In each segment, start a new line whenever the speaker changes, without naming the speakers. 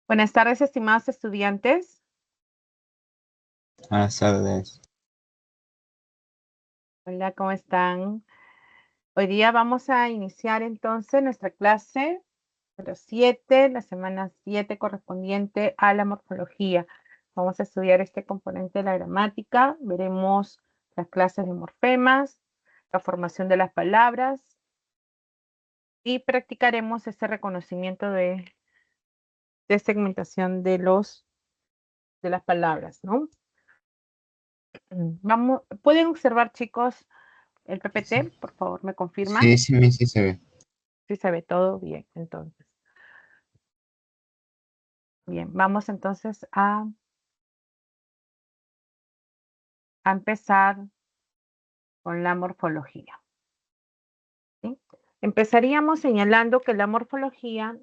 Buenas tardes, estimados estudiantes.
Buenas tardes.
Hola, ¿cómo están? Hoy día vamos a iniciar entonces nuestra clase número 7, la semana 7 correspondiente a la morfología. Vamos a estudiar este componente de la gramática, veremos las clases de morfemas, la formación de las palabras y practicaremos este reconocimiento de segmentación de las palabras, ¿no? ¿Pueden observar, chicos, el PPT? Por favor, ¿me confirman?
Sí se ve.
Sí se ve todo bien, entonces. Bien, vamos entonces a empezar con la morfología, ¿sí? Empezaríamos señalando que la morfología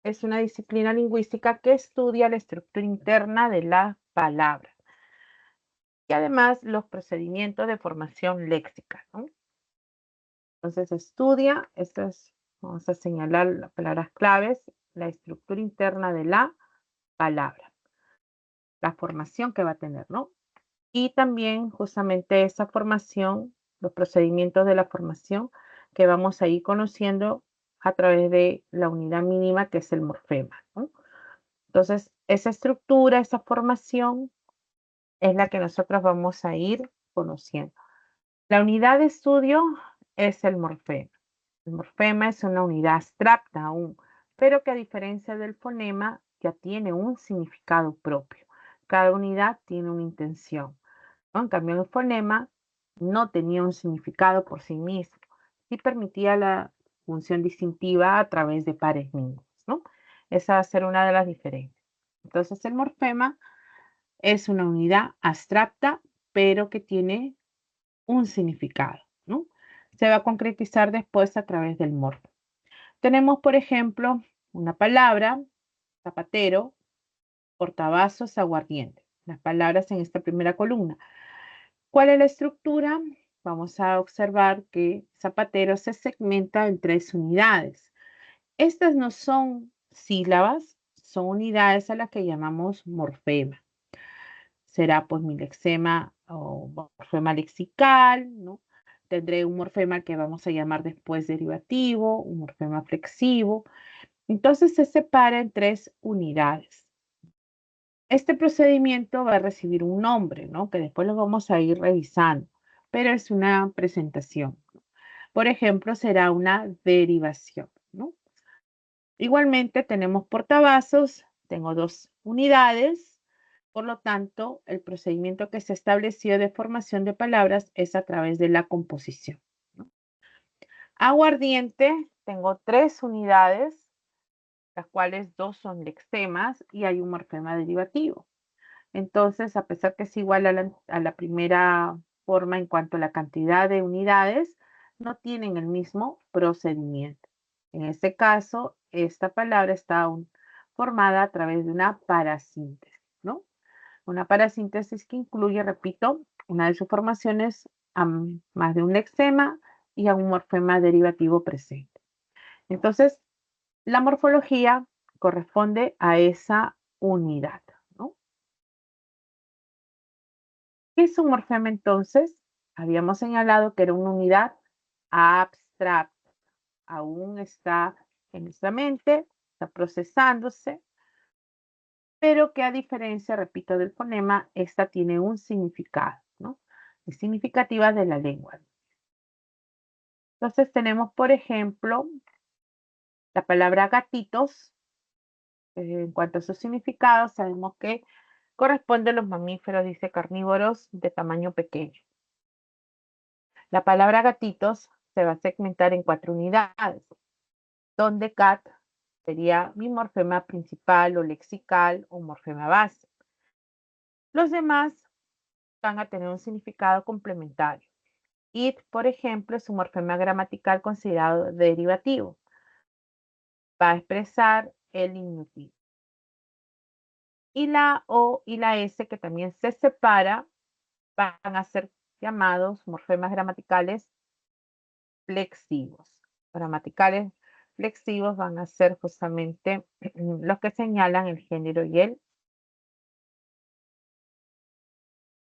es una disciplina lingüística que estudia la estructura interna de la palabra y además los procedimientos de formación léxica, ¿no? Entonces estudia, vamos a señalar las palabras claves, la estructura interna de la palabra, la formación que va a tener, ¿no? Y también justamente esa formación, los procedimientos de la formación que vamos a ir conociendo a través de la unidad mínima que es el morfema, ¿no? Entonces, esa estructura, esa formación es la que nosotros vamos a ir conociendo. La unidad de estudio es el morfema. El morfema es una unidad abstracta aún, pero que a diferencia del fonema ya tiene un significado propio. Cada unidad tiene una intención, ¿no? En cambio, el fonema no tenía un significado por sí mismo y permitía la función distintiva a través de pares mínimos, ¿no? Esa va a ser una de las diferencias. Entonces, el morfema es una unidad abstracta, pero que tiene un significado, ¿no? Se va a concretizar después a través del morfema. Tenemos, por ejemplo, una palabra, zapatero, portavasos, aguardiente. Las palabras en esta primera columna. ¿Cuál es la estructura? Vamos a observar que zapatero se segmenta en 3 unidades. Estas no son sílabas, son unidades a las que llamamos morfema. Será pues mi lexema o morfema lexical, ¿no? Tendré un morfema que vamos a llamar después derivativo, un morfema flexivo. Entonces se separa en 3 unidades. Este procedimiento va a recibir un nombre, ¿no? Que después lo vamos a ir revisando, pero es una presentación. Por ejemplo, será una derivación, ¿no? Igualmente tenemos portavasos, tengo 2 unidades, por lo tanto, el procedimiento que se estableció de formación de palabras es a través de la composición, ¿no? Aguardiente, tengo 3 unidades, las cuales 2 son lexemas y hay un morfema derivativo. Entonces, a pesar que es igual a la primera forma en cuanto a la cantidad de unidades, no tienen el mismo procedimiento. En este caso, esta palabra está formada a través de una parasíntesis, ¿no? Una parasíntesis que incluye, repito, una de sus formaciones a más de un lexema y a un morfema derivativo presente. Entonces, la morfología corresponde a esa unidad, ¿no? ¿Qué es un morfema entonces? Habíamos señalado que era una unidad abstracta. Aún está en nuestra mente, está procesándose, pero que a diferencia, repito, del fonema, esta tiene un significado, ¿no? Es significativa de la lengua. Entonces tenemos, por ejemplo, la palabra gatitos. En cuanto a su significado, sabemos que corresponde a los mamíferos, dice carnívoros de tamaño pequeño. La palabra gatitos se va a segmentar en 4 unidades, donde cat sería mi morfema principal o lexical o morfema base. Los demás van a tener un significado complementario. It, por ejemplo, es un morfema gramatical considerado derivativo. Va a expresar el diminutivo. Y la O y la S, que también se separa, van a ser llamados morfemas gramaticales flexivos. Gramaticales flexivos van a ser justamente los que señalan el género y el.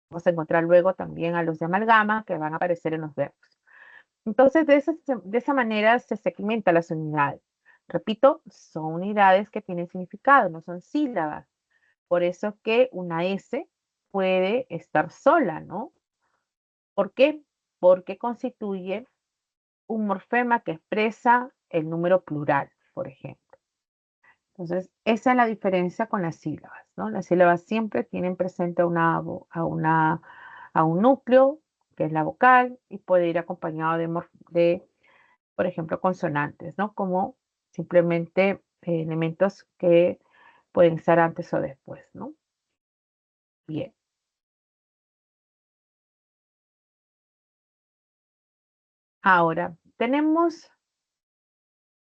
Vamos a encontrar luego también a los de amalgama que van a aparecer en los verbos. Entonces, de esa manera se segmenta las unidades. Repito, son unidades que tienen significado, no son sílabas. Por eso que una S puede estar sola, ¿no? ¿Por qué? Porque constituye un morfema que expresa el número plural, por ejemplo. Entonces, esa es la diferencia con las sílabas, ¿no? Las sílabas siempre tienen presente a un núcleo, que es la vocal, y puede ir acompañado de, por ejemplo, consonantes, ¿no? Como simplemente elementos que pueden estar antes o después, ¿no? Bien. Ahora, tenemos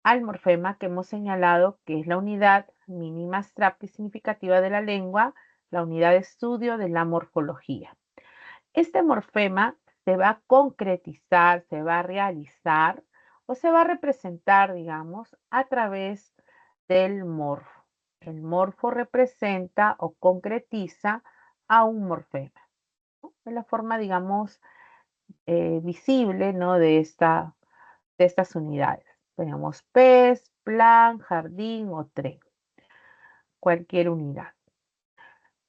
al morfema que hemos señalado que es la unidad mínima abstracta y significativa de la lengua, la unidad de estudio de la morfología. Este morfema se va a concretizar, se va a realizar o se va a representar, digamos, a través del morfo. El morfo representa o concretiza a un morfema, ¿no? Es la forma, digamos, visible, ¿no? De estas unidades. Tenemos pez, plan, jardín o tren, cualquier unidad.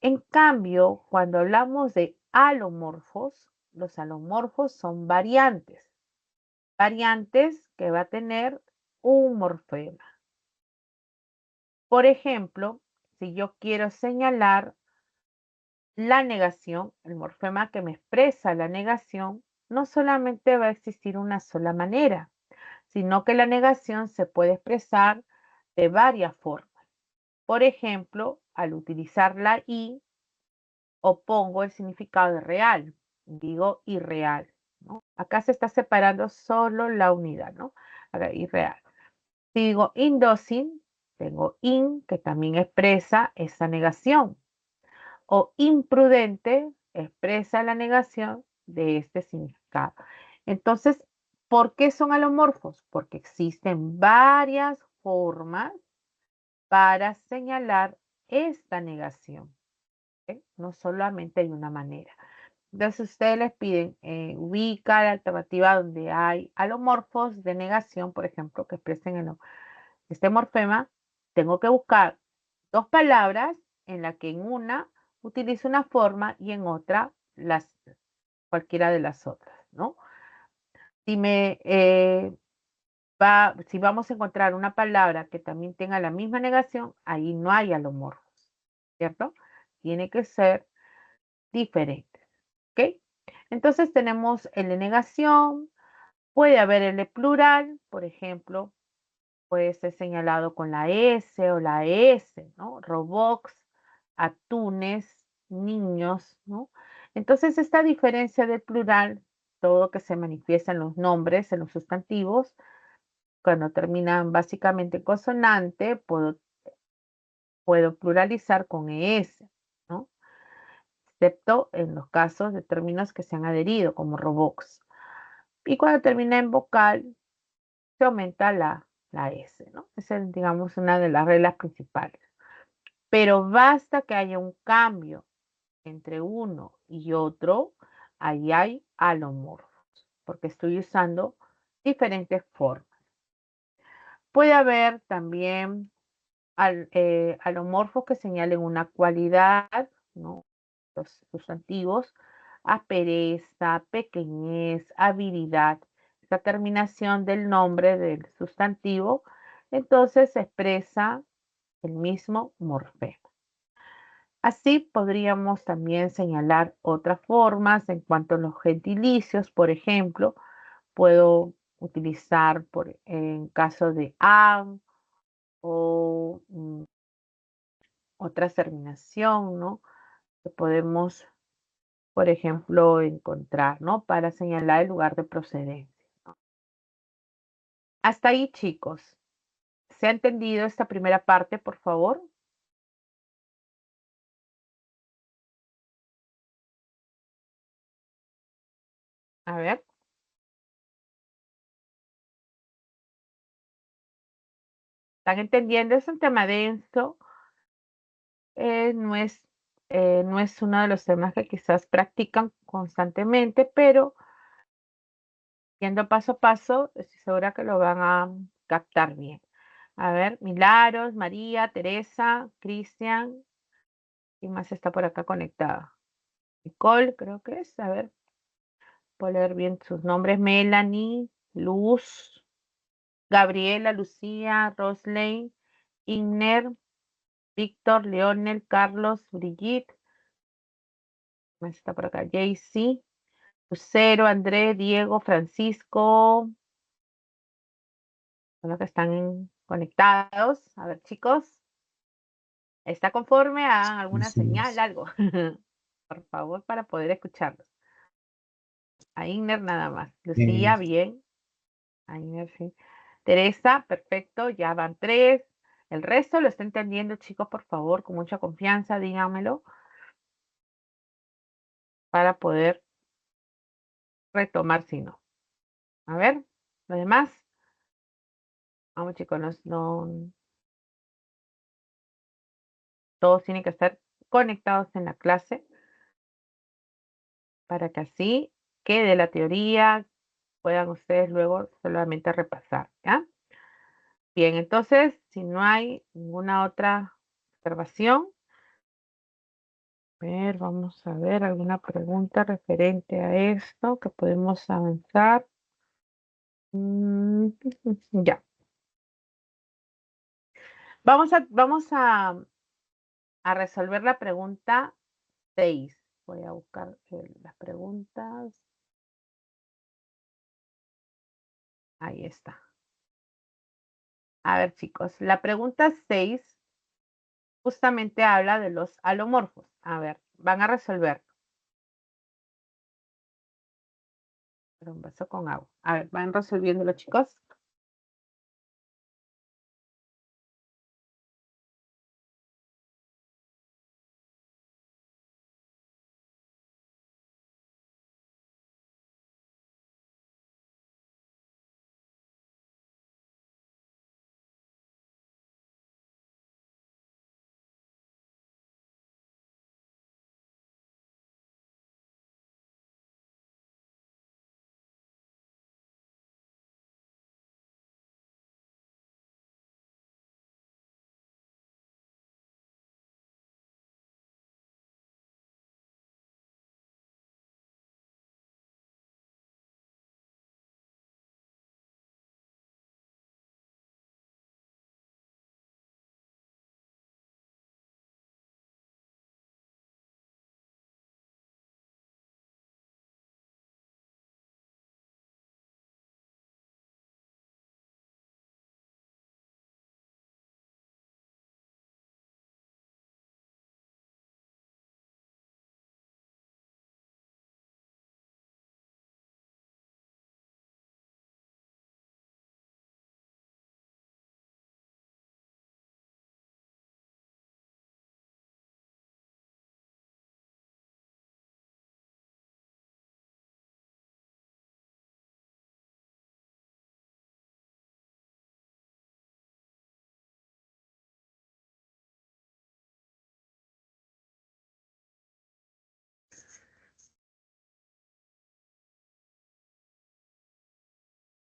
En cambio, cuando hablamos de alomorfos, los alomorfos son variantes, variantes que va a tener un morfema. Por ejemplo, si yo quiero señalar la negación, el morfema que me expresa la negación, no solamente va a existir una sola manera, sino que la negación se puede expresar de varias formas. Por ejemplo, al utilizar la i, opongo el significado de real, digo irreal, ¿no? Acá se está separando solo la unidad, ¿no? Acá, irreal. Si digo indocile, tengo in, que también expresa esa negación, o imprudente, expresa la negación de este significado. Entonces, ¿por qué son alomorfos? Porque existen varias formas para señalar esta negación, ¿ok? No solamente hay una manera. Entonces, ustedes les piden ubica la alternativa donde hay alomorfos de negación, por ejemplo, que expresen este morfema. Tengo que buscar dos palabras en la que en una utilizo una forma y en otra cualquiera de las otras, ¿no? Si me si vamos a encontrar una palabra que también tenga la misma negación, ahí no hay alomorfos, ¿cierto? Tiene que ser diferente, ¿ok? Entonces tenemos el de negación, puede haber el de plural, por ejemplo, puede ser señalado con la S o la S, ¿no? Robots, atunes, niños, ¿no? Entonces esta diferencia del plural, todo que se manifiesta en los nombres, en los sustantivos, cuando terminan básicamente en consonante, puedo pluralizar con ES, ¿no? Excepto en los casos de términos que se han adherido, como robots. Y cuando termina en vocal, se aumenta la S, ¿no? Esa es, digamos, una de las reglas principales. Pero basta que haya un cambio entre uno y otro, ahí hay alomorfos, porque estoy usando diferentes formas. Puede haber también alomorfos que señalen una cualidad, ¿no? Los sustantivos, aspereza, pequeñez, habilidad, esa terminación del nombre del sustantivo, entonces se expresa el mismo morfema. Así podríamos también señalar otras formas en cuanto a los gentilicios, por ejemplo, puedo utilizar en caso de an o otra terminación, ¿no? Que podemos, por ejemplo, encontrar, ¿no? Para señalar el lugar de procedencia. Hasta ahí, chicos. ¿Se ha entendido esta primera parte, por favor? A ver. ¿Están entendiendo? Es un tema denso. No es uno de los temas que quizás practican constantemente, pero yendo paso a paso, estoy segura que lo van a captar bien. A ver, Milagros, María, Teresa, Cristian, ¿quién más está por acá conectada? Nicole, creo que es. A ver, puedo leer bien sus nombres. Melanie, Luz, Gabriela, Lucía, Rosley, Igner, Víctor, Leonel, Carlos, Brigitte, ¿quién más está por acá? Jaycee, Lucero, André, Diego, Francisco, son los que están conectados. A ver, chicos, ¿está conforme? Hagan alguna
Así
señal,
es.
algo, por favor, para poder escucharlos. A Igner nada más. Lucía,
Eh,
bien. A Igner, sí. Teresa, perfecto, ya van 3. El resto lo está entendiendo, chicos, por favor, con mucha confianza, díganmelo, para poder retomar si no. A ver, los demás. Vamos, chicos, todos tienen que estar conectados en la clase para que así quede la teoría, puedan ustedes luego solamente repasar, ¿ya? Bien, entonces, si no hay ninguna otra observación, a ver, vamos a ver alguna pregunta referente a esto que podemos avanzar. Mm, ya. Vamos a resolver la pregunta 6. Voy a buscar las preguntas. Ahí está. A ver, chicos, la pregunta 6 justamente habla de los alomorfos. A ver, van a resolver. Pero un vaso con agua. A ver, van resolviéndolo, chicos.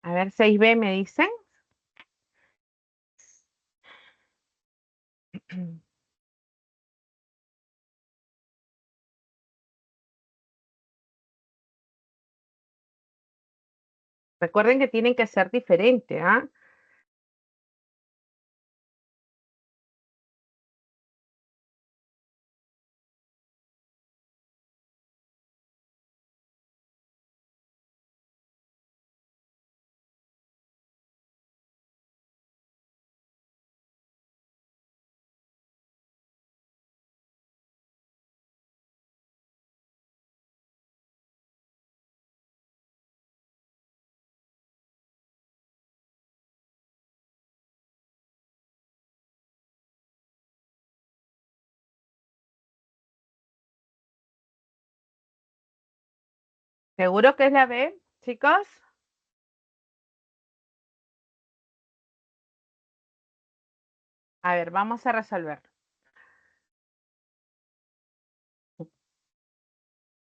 A ver, 6B me dicen. Recuerden que tienen que ser diferentes, ¿ah? ¿Seguro que es la B, chicos? A ver, vamos a resolverlo.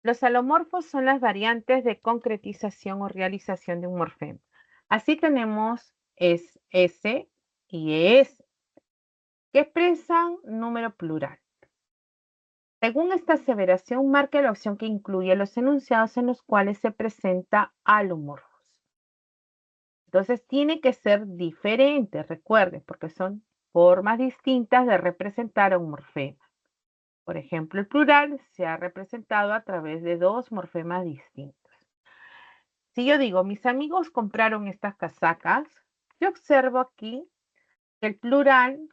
Los alomorfos son las variantes de concretización o realización de un morfema. Así tenemos S y ES, que expresan número plural. Según esta aseveración, marque la opción que incluye los enunciados en los cuales se presenta alomorfos. Entonces tiene que ser diferente, recuerde, porque son formas distintas de representar a un morfema. Por ejemplo, el plural se ha representado a través de dos morfemas distintos. Si yo digo, mis amigos compraron estas casacas, yo observo aquí que el plural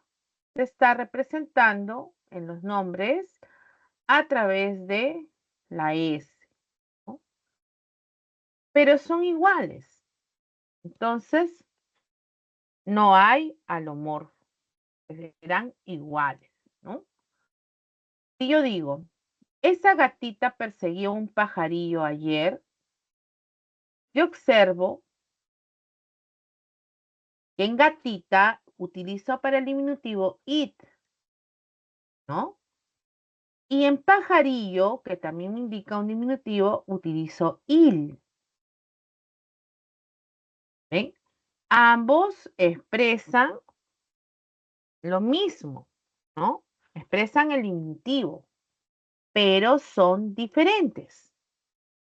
se está representando en los nombres a través de la S, ¿no? Pero son iguales. Entonces, no hay alomorfo, serán iguales, ¿no? Si yo digo, esa gatita persiguió un pajarillo ayer, yo observo que en gatita utilizo para el diminutivo it, ¿no? Y en pajarillo, que también me indica un diminutivo, utilizo il. ¿Ven? Ambos expresan lo mismo, ¿no? Expresan el diminutivo, pero son diferentes.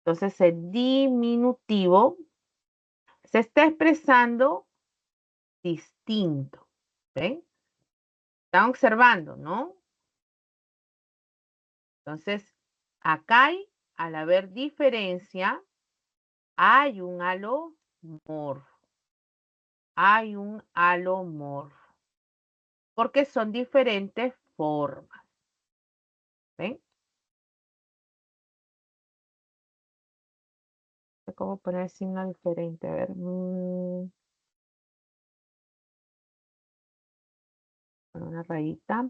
Entonces el diminutivo se está expresando distinto. ¿Ven? Están observando, ¿no? Entonces, acá al haber diferencia, hay un alomorfo. Hay un alomorfo. Porque son diferentes formas. ¿Ven? No sé cómo poner signo diferente. A ver. Con una rayita.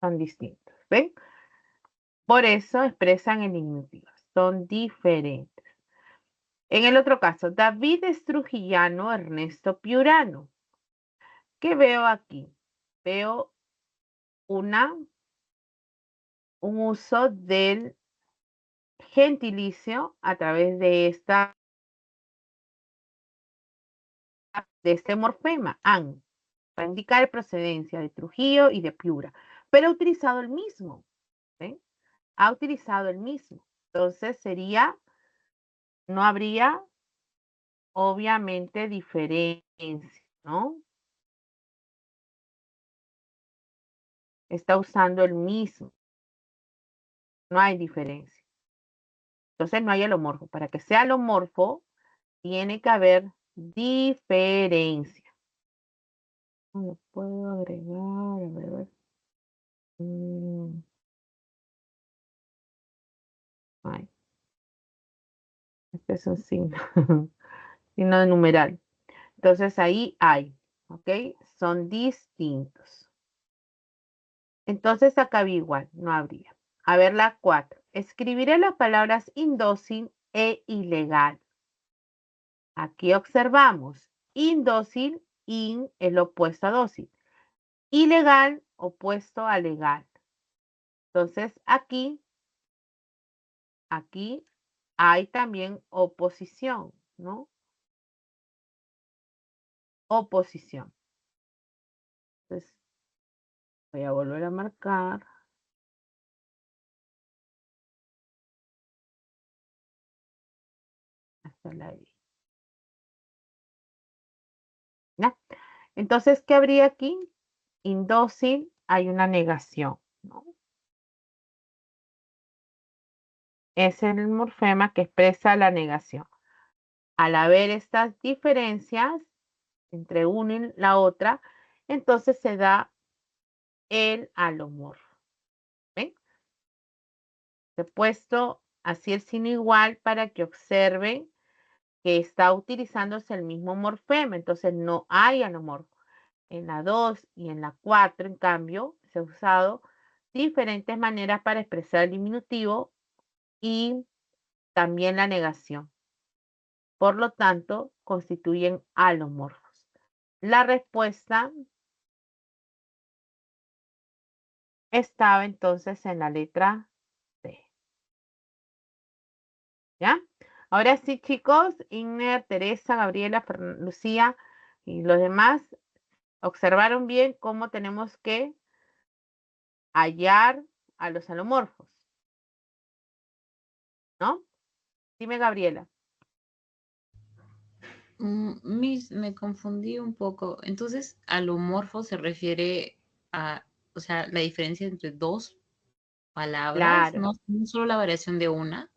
Son distintos. ¿Ven? Por eso expresan el diminutivo. Son diferentes. En el otro caso, David es trujillano, Ernesto piurano. ¿Qué veo aquí? Veo un uso del gentilicio a través de este morfema, an, para indicar procedencia de Trujillo y de Piura, pero ha utilizado el mismo, ¿sí? Ha utilizado el mismo. Entonces sería, no habría obviamente diferencia, ¿no? Está usando el mismo, no hay diferencia. Entonces no hay alomorfo. Para que sea alomorfo, tiene que haber diferencia. Lo puedo agregar, a ver, a ver. Ay, este es un signo, signo de numeral. Entonces ahí hay, ¿ok? Son distintos. Entonces acá había igual, no habría. A ver la 4. Escribiré las palabras indócil e ilegal. Aquí observamos, indócil, in es lo opuesto a dócil. Ilegal, opuesto a legal. Entonces aquí hay también oposición, ¿no? Oposición. Entonces voy a volver a marcar. Hasta la I. ¿Ya? Entonces, ¿qué habría aquí? Indócil, hay una negación, ¿no? Es el morfema que expresa la negación. Al haber estas diferencias entre una y la otra, entonces se da el alomorfo. ¿Ven? He puesto así el signo igual para que observen que está utilizándose el mismo morfema, entonces no hay alomorfo. En la 2 y en la 4, en cambio, se ha usado diferentes maneras para expresar el diminutivo y también la negación. por lo tanto, constituyen alomorfos. La respuesta estaba entonces en la letra C. ¿Ya? Ahora sí, chicos, Inner, Teresa, Gabriela, Lucía y los demás observaron bien cómo tenemos que hallar a los alomorfos, ¿no? Dime, Gabriela.
Me confundí un poco. Entonces, alomorfo se refiere a, o sea, la diferencia entre dos palabras,
Claro.
no, no solo la variación de una.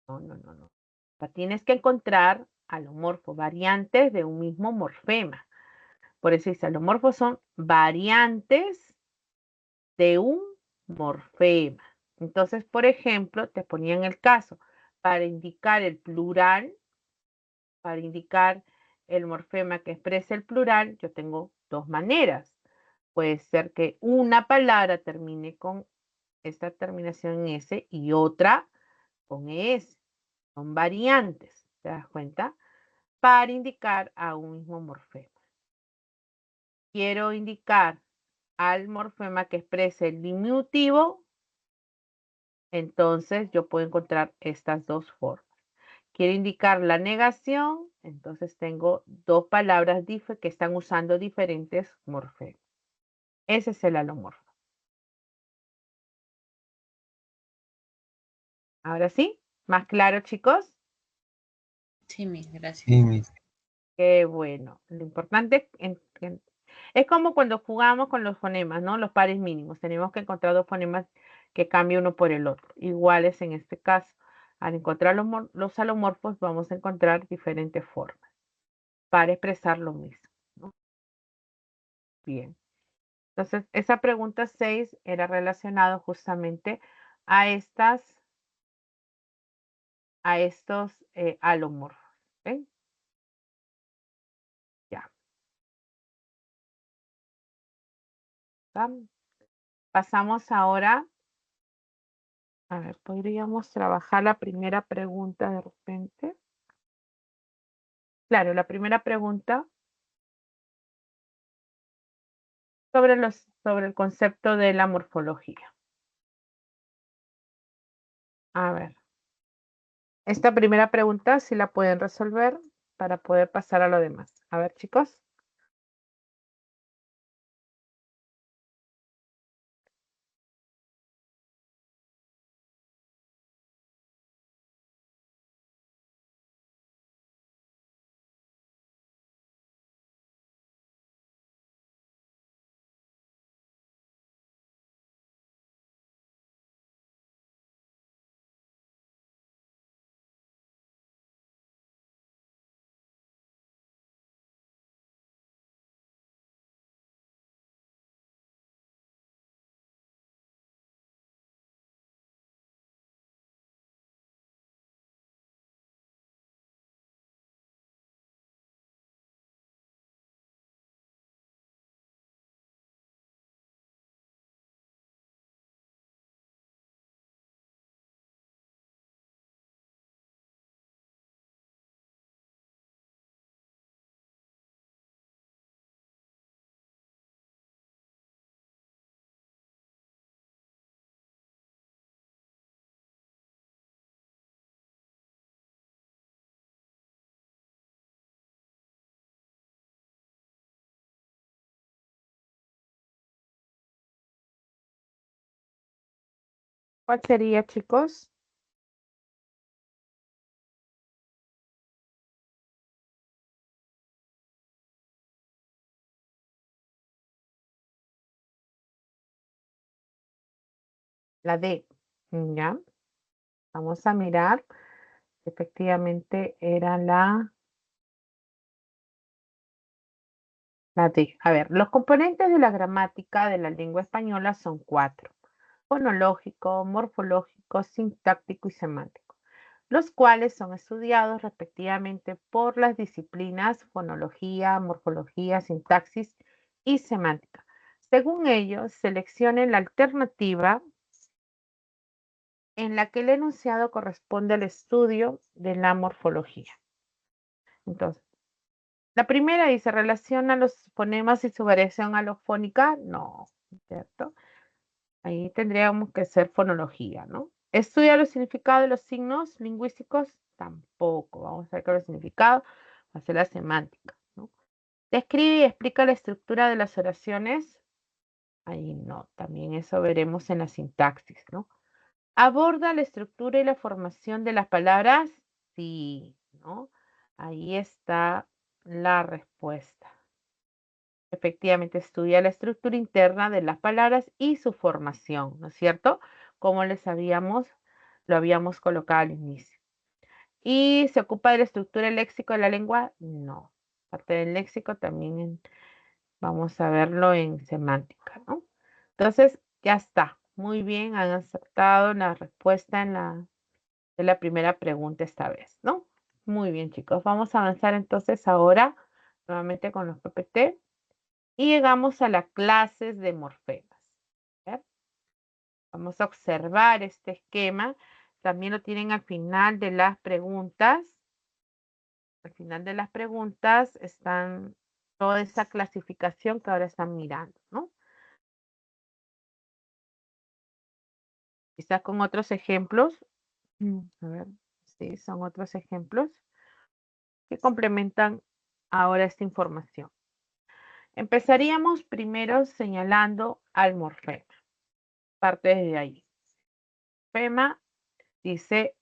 No, no, no, no. O sea, tienes que encontrar alomorfos, variantes de un mismo morfema. Por eso dice, alomorfos son variantes de un morfema. Entonces, por ejemplo, te ponían el caso, para indicar el plural, para indicar el morfema que expresa el plural, yo tengo dos maneras. Puede ser que una palabra termine con esta terminación en S y otra con ES. Son variantes, ¿te das cuenta? Para indicar a un mismo morfema. Quiero indicar al morfema que exprese el diminutivo, entonces yo puedo encontrar estas dos formas. Quiero indicar la negación, entonces tengo dos palabras que están usando diferentes morfemas. Ese es el alomorfo. Ahora sí, ¿más claro, chicos?
Sí, mis, gracias.
Sí, mis.
Qué bueno. Lo importante es como cuando jugamos con los fonemas, ¿no? Los pares mínimos. Tenemos que encontrar dos fonemas que cambien uno por el otro. Iguales en este caso. Al encontrar los alomorfos vamos a encontrar diferentes formas para expresar lo mismo, ¿no? Bien. Entonces, esa pregunta 6 era relacionada justamente a estos alomorfos. ¿Ok? Ya. ¿Está? Pasamos ahora. A ver, podríamos trabajar la primera pregunta de repente. Claro, la primera pregunta sobre el concepto de la morfología. A ver, esta primera pregunta sí la pueden resolver para poder pasar a lo demás. A ver, chicos. ¿Cuál sería, chicos? La D. Ya. Vamos a mirar. Efectivamente era la D. A ver, los componentes de la gramática de la lengua española son 4. Fonológico, morfológico, sintáctico y semántico, los cuales son estudiados respectivamente por las disciplinas fonología, morfología, sintaxis y semántica. Según ellos, seleccionen la alternativa en la que el enunciado corresponde al estudio de la morfología. Entonces, la primera dice, ¿relaciona los fonemas y su variación alofónica? No, ¿cierto? Ahí tendríamos que ser fonología, ¿no? ¿Estudia los significados de los signos lingüísticos? Tampoco. Vamos a ver qué es el significado, va a ser la semántica, ¿no? Describe y explica la estructura de las oraciones. Ahí no, también eso veremos en la sintaxis, ¿no? ¿Aborda la estructura y la formación de las palabras? Sí, ¿no? Ahí está la respuesta. Efectivamente, estudia la estructura interna de las palabras y su formación, ¿no es cierto? Como lo habíamos colocado al inicio. ¿Y se ocupa de la estructura del léxico de la lengua? No. Parte del léxico también vamos a verlo en semántica, ¿no? Entonces, ya está. Muy bien, han aceptado la respuesta de la primera pregunta esta vez, ¿no? Muy bien, chicos. Vamos a avanzar entonces ahora nuevamente con los PPT. Y llegamos a las clases de morfemas. ¿Ver? Vamos a observar este esquema. También lo tienen al final de las preguntas. Al final de las preguntas están toda esa clasificación que ahora están mirando, ¿no? Quizás con otros ejemplos. A ver, sí, son otros ejemplos que complementan ahora esta información. Empezaríamos primero señalando al morfema. Parte desde ahí. Morfema dice,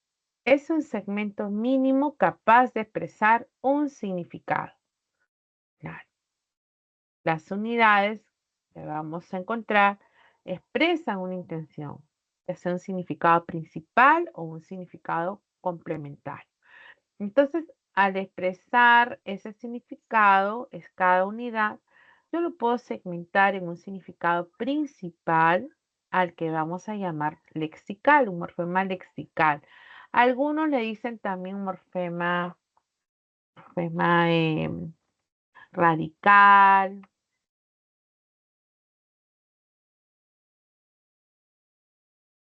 es un segmento mínimo capaz de expresar un significado. Claro. Las unidades que vamos a encontrar expresan una intención, ya sea un significado principal o un significado complementario. Entonces, al expresar ese significado, es cada unidad, yo lo puedo segmentar en un significado principal al que vamos a llamar lexical, un morfema lexical. Algunos le dicen también morfema radical,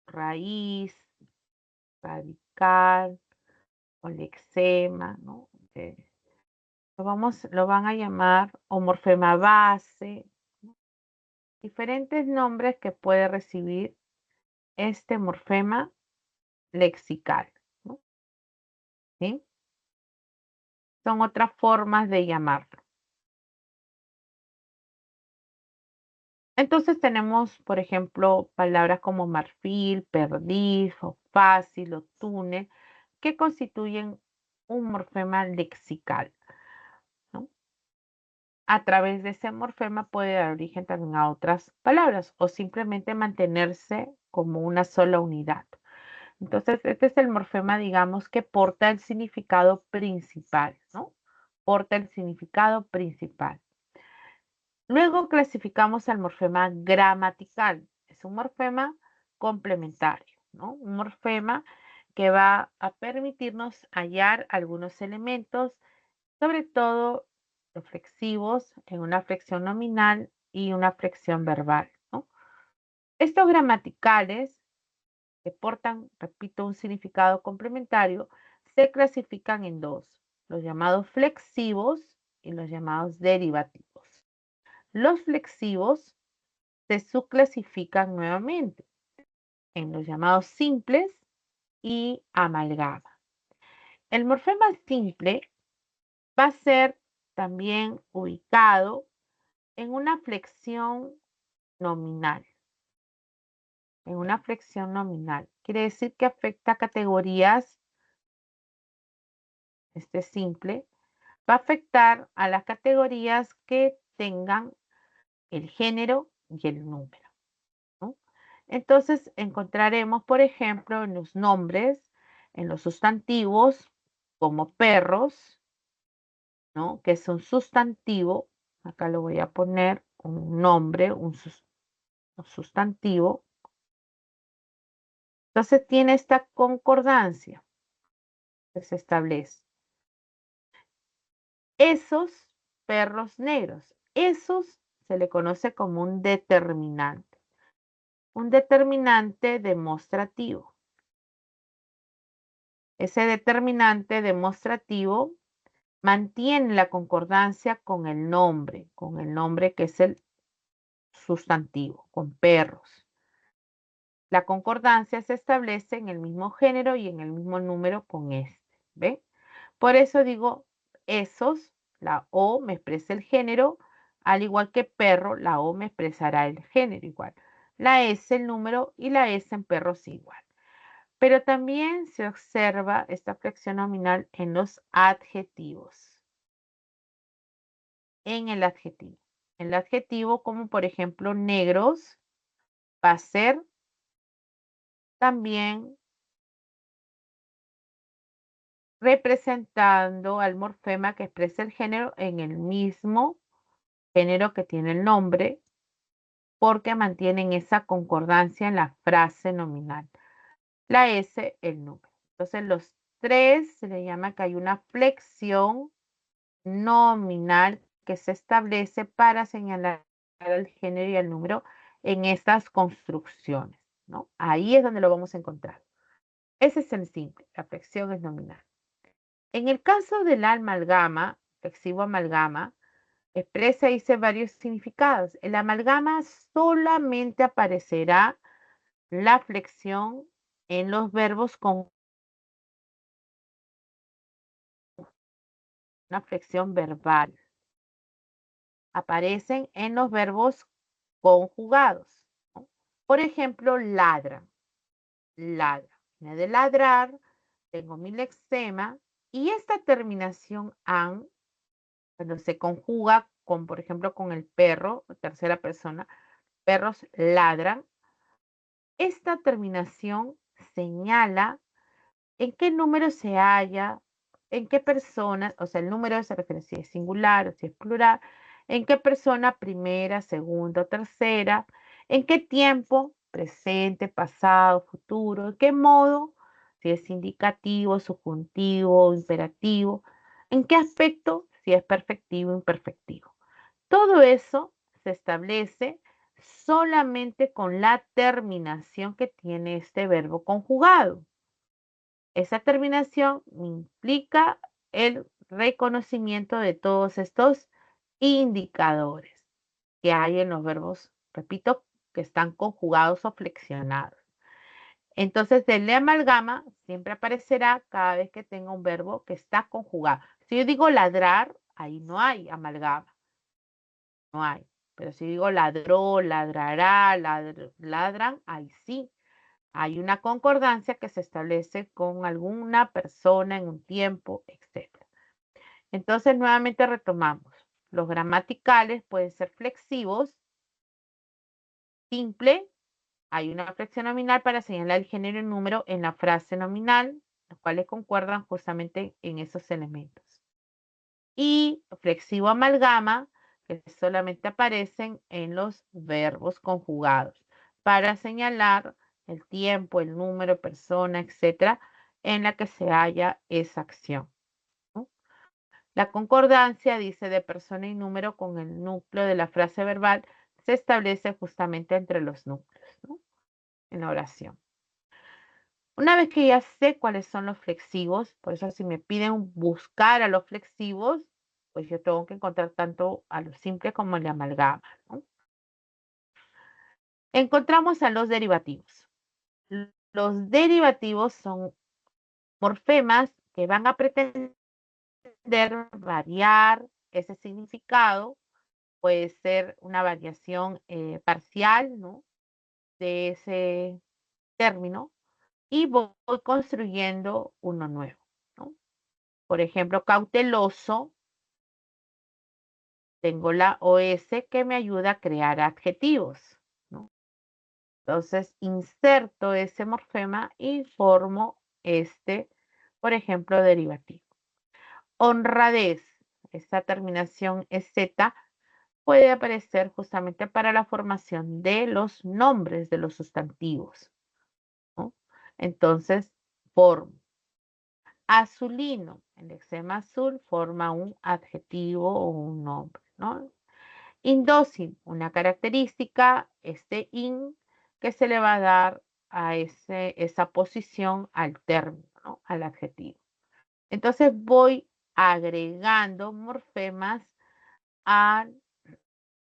raíz, radical o lexema, ¿no? Lo van a llamar o morfema base, diferentes nombres que puede recibir este morfema lexical, ¿no? ¿Sí? Son otras formas de llamarlo. Entonces tenemos, por ejemplo, palabras como marfil, perdiz, o fácil o túnel, que constituyen un morfema lexical, ¿no? A través de ese morfema puede dar origen también a otras palabras o simplemente mantenerse como una sola unidad. Entonces, este es el morfema, digamos, que porta el significado principal, ¿no? Porta el significado principal. Luego clasificamos al morfema gramatical. Es un morfema complementario, ¿no? Un morfema que va a permitirnos hallar algunos elementos, sobre todo los flexivos, en una flexión nominal y una flexión verbal, ¿no? Estos gramaticales que portan, repito, un significado complementario, se clasifican en dos, los llamados flexivos y los llamados derivativos. Los flexivos se subclasifican nuevamente en los llamados simples y amalgama. El morfema simple va a ser también ubicado en una flexión nominal. En una flexión nominal. Quiere decir que afecta a categorías, este simple, va a afectar a las categorías que tengan el género y el número, ¿no? Entonces encontraremos, por ejemplo, en los nombres, en los sustantivos, como perros, ¿no? Que es un sustantivo. Acá lo voy a poner un nombre, un sustantivo. Entonces tiene esta concordancia que se establece. Esos perros negros, esos se le conoce como un determinante demostrativo. Ese determinante demostrativo mantiene la concordancia con el nombre que es el sustantivo, con perros. La concordancia se establece en el mismo género y en el mismo número con este. ¿Ven? Por eso digo esos, la O me expresa el género, al igual que perro, la O me expresará el género igual. La S el número y la S en perros igual. Pero también se observa esta flexión nominal en los adjetivos. En el adjetivo. El adjetivo como por ejemplo negros va a ser también representando al morfema que expresa el género en el mismo género que tiene el nombre, porque mantienen esa concordancia en la frase nominal. La S, el número. Entonces, los tres se le llama que hay una flexión nominal que se establece para señalar el género y el número en estas construcciones, ¿no? Ahí es donde lo vamos a encontrar. Ese es el simple, la flexión es nominal. En el caso de la amalgama, flexivo amalgama, expresa, dice, varios significados. El amalgama solamente aparecerá la flexión en los verbos con una flexión verbal. Aparecen en los verbos conjugados, ¿no? Por ejemplo, ladra, ladra. Viene de ladrar, tengo mi lexema y esta terminación an, cuando se conjuga con, por ejemplo, con el perro, tercera persona, perros ladran, esta terminación señala en qué número se halla, en qué persona, o sea, el número se refiere si es singular o si es plural, en qué persona, primera, segunda o tercera, en qué tiempo, presente, pasado, futuro, en qué modo, si es indicativo, subjuntivo, imperativo, en qué aspecto, si es perfectivo, imperfectivo. Todo eso se establece solamente con la terminación que tiene este verbo conjugado. Esa terminación implica el reconocimiento de todos estos indicadores que hay en los verbos, repito, que están conjugados o flexionados. Entonces, el de amalgama siempre aparecerá cada vez que tenga un verbo que está conjugado. Si yo digo ladrar, ahí no hay amalgama, no hay. Pero si digo ladró, ladrará, ladran, ahí sí. Hay una concordancia que se establece con alguna persona en un tiempo, etc. Entonces, nuevamente retomamos. Los gramaticales pueden ser flexivos, simple, hay una flexión nominal para señalar el género y número en la frase nominal, los cuales concuerdan justamente en esos elementos. Y flexivo amalgama, que solamente aparecen en los verbos conjugados para señalar el tiempo, el número, persona, etcétera, en la que se halla esa acción, ¿no? La concordancia, dice, de persona y número con el núcleo de la frase verbal se establece justamente entre los núcleos, ¿no? En la oración. Una vez que ya sé cuáles son los flexivos, por eso si me piden buscar a los flexivos, pues yo tengo que encontrar tanto a los simples como el de amalgama, ¿no? Encontramos a los derivativos. Los derivativos son morfemas que van a pretender variar ese significado. Puede ser una variación parcial, ¿no?, de ese término y voy construyendo uno nuevo, ¿no? Por ejemplo, cauteloso, tengo la OS que me ayuda a crear adjetivos, ¿no? Entonces, inserto ese morfema y formo este, por ejemplo, derivativo. Honradez, esta terminación es Z, puede aparecer justamente para la formación de los nombres de los sustantivos, ¿no? Entonces, formo. Azulino, el eczema azul forma un adjetivo o un nombre, ¿no? Indócil, una característica, este in, que se le va a dar a esa posición al término, ¿no?, al adjetivo. Entonces voy agregando morfemas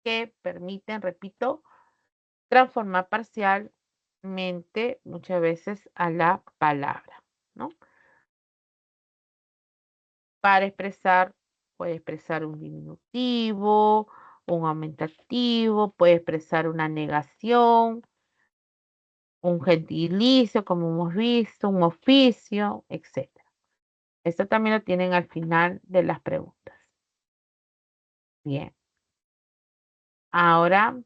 que permiten, repito, transformar parcialmente muchas veces a la palabra, ¿no? Para expresar, puede expresar un diminutivo, un aumentativo, puede expresar una negación, un gentilicio, como hemos visto, un oficio, etcétera. Esto también lo tienen al final de las preguntas. Bien. Ahora, un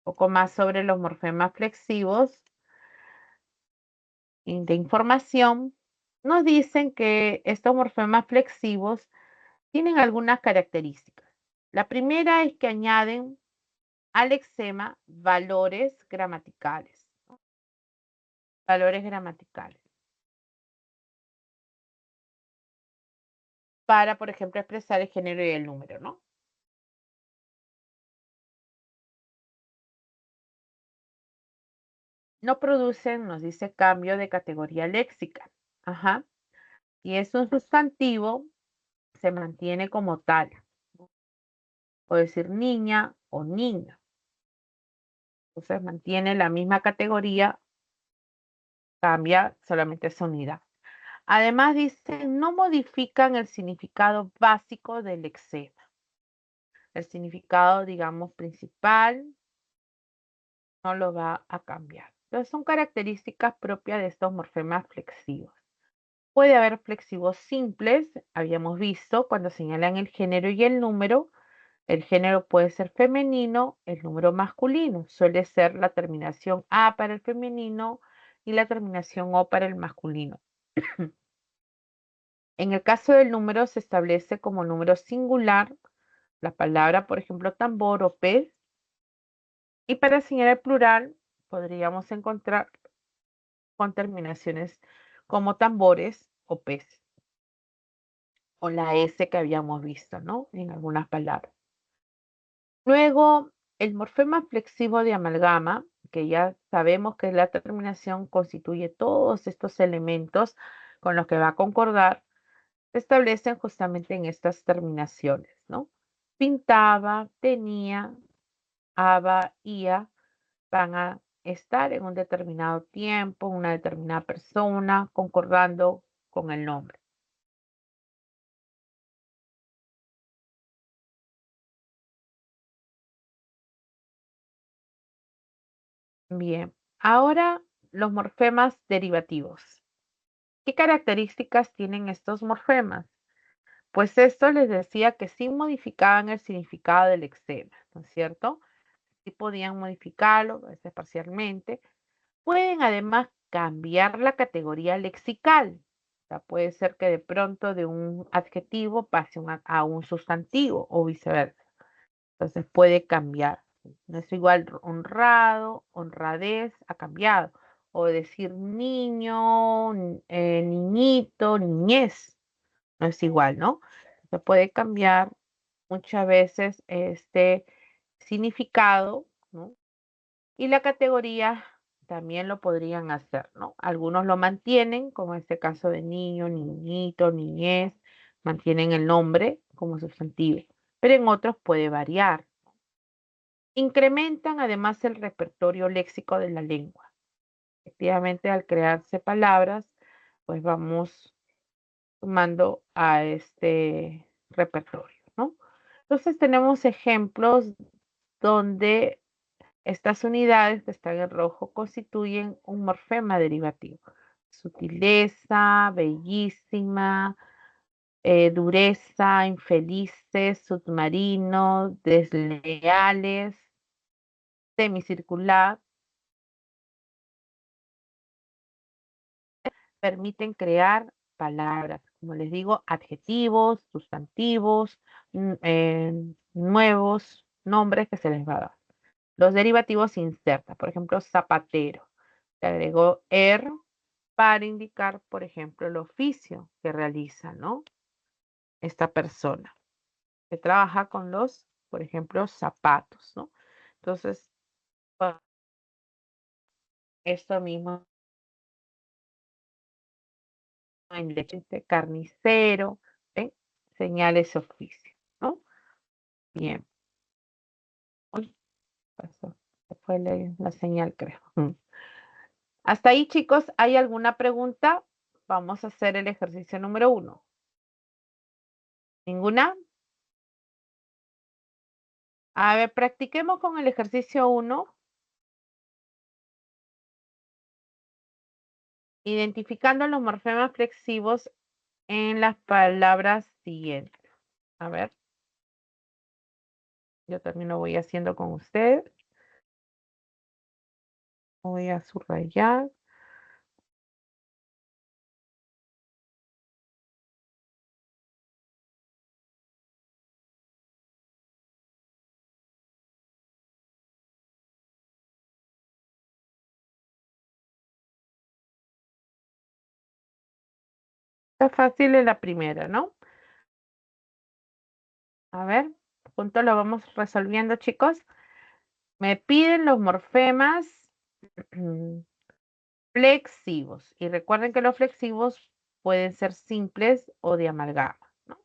poco más sobre los morfemas flexivos de información. Nos dicen que estos morfemas flexivos tienen algunas características. La primera es que añaden al lexema valores gramaticales, ¿no? Valores gramaticales. Para, por ejemplo, expresar el género y el número, ¿no? No producen, nos dice, cambio de categoría léxica. Ajá. Y es un sustantivo, se mantiene como tal. Puede decir niña o niño. Entonces mantiene la misma categoría, cambia solamente su unidad. Además dice, no modifican el significado básico del lexema. El significado, digamos, principal no lo va a cambiar. Entonces son características propias de estos morfemas flexivos. Puede haber flexivos simples, habíamos visto, cuando señalan el género y el número. El género puede ser femenino, el número masculino. Suele ser la terminación A para el femenino y la terminación O para el masculino. En el caso del número se establece como número singular la palabra, por ejemplo, tambor o pez. Y para señalar plural podríamos encontrar con terminaciones como tambores o pez. O la S que habíamos visto, ¿no? En algunas palabras. Luego, el morfema flexivo de amalgama, que ya sabemos que la terminación constituye todos estos elementos con los que va a concordar, se establecen justamente en estas terminaciones, ¿no? Pintaba, tenía, aba, ia, van a estar en un determinado tiempo, una determinada persona, concordando con el nombre. Bien, ahora los morfemas derivativos. ¿Qué características tienen estos morfemas? Pues esto les decía que sí modificaban el significado del lexema, ¿no es cierto? Sí podían modificarlo, a veces parcialmente. Pueden además cambiar la categoría lexical. O sea, puede ser que de pronto de un adjetivo pase a un sustantivo o viceversa. Entonces puede cambiar. No es igual honrado, honradez ha cambiado. O decir niño, niñito, niñez. No es igual, ¿no? Se puede cambiar muchas veces este significado, ¿no? Y la categoría también lo podrían hacer, ¿no? Algunos lo mantienen, como en este caso de niño, niñito, niñez, mantienen el nombre como sustantivo, pero en otros puede variar. Incrementan además el repertorio léxico de la lengua. Efectivamente, al crearse palabras, pues vamos sumando a este repertorio, ¿no? Entonces tenemos ejemplos donde estas unidades que están en rojo constituyen un morfema derivativo. Sutileza, bellísima, dureza, infelices, submarinos, desleales, semicircular, permiten crear palabras, como les digo, adjetivos, sustantivos, nuevos nombres que se les va a dar. Los derivativos se insertan, por ejemplo, zapatero. Se agregó er para indicar, por ejemplo, el oficio que realiza, ¿no? Esta persona que trabaja con los, por ejemplo, zapatos, ¿no? Entonces, esto mismo en leche, carnicero, ¿ven? señale ese oficio, ¿no? Bien. Uy, pasó. Se fue la señal, creo. Hasta ahí, chicos, ¿hay alguna pregunta? Vamos a hacer el ejercicio número 1. ¿Ninguna? A ver, practiquemos con el ejercicio 1, identificando los morfemas flexivos en las palabras siguientes. A ver, yo también lo voy haciendo con usted. Voy a subrayar. Está fácil en la primera, ¿no? A ver, juntos lo vamos resolviendo, chicos. Me piden los morfemas flexivos. Y recuerden que los flexivos pueden ser simples o de amalgama, ¿no?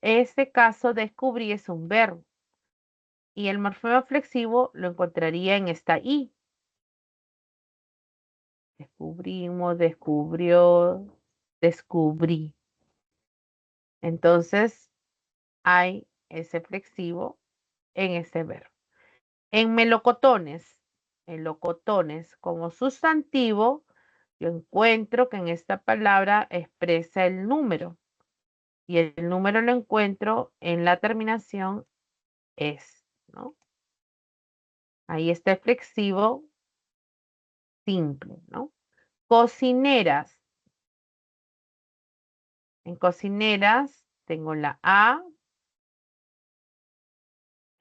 Este caso, descubrí es un verbo. Y el morfema flexivo lo encontraría en esta I. Descubrimos, descubrió, descubrí. Entonces, hay ese flexivo en ese verbo. En melocotones como sustantivo, yo encuentro que en esta palabra expresa el número. Y el número lo encuentro en la terminación es, ¿no? Ahí está el flexivo simple, ¿no? Cocineras. En cocineras tengo la A,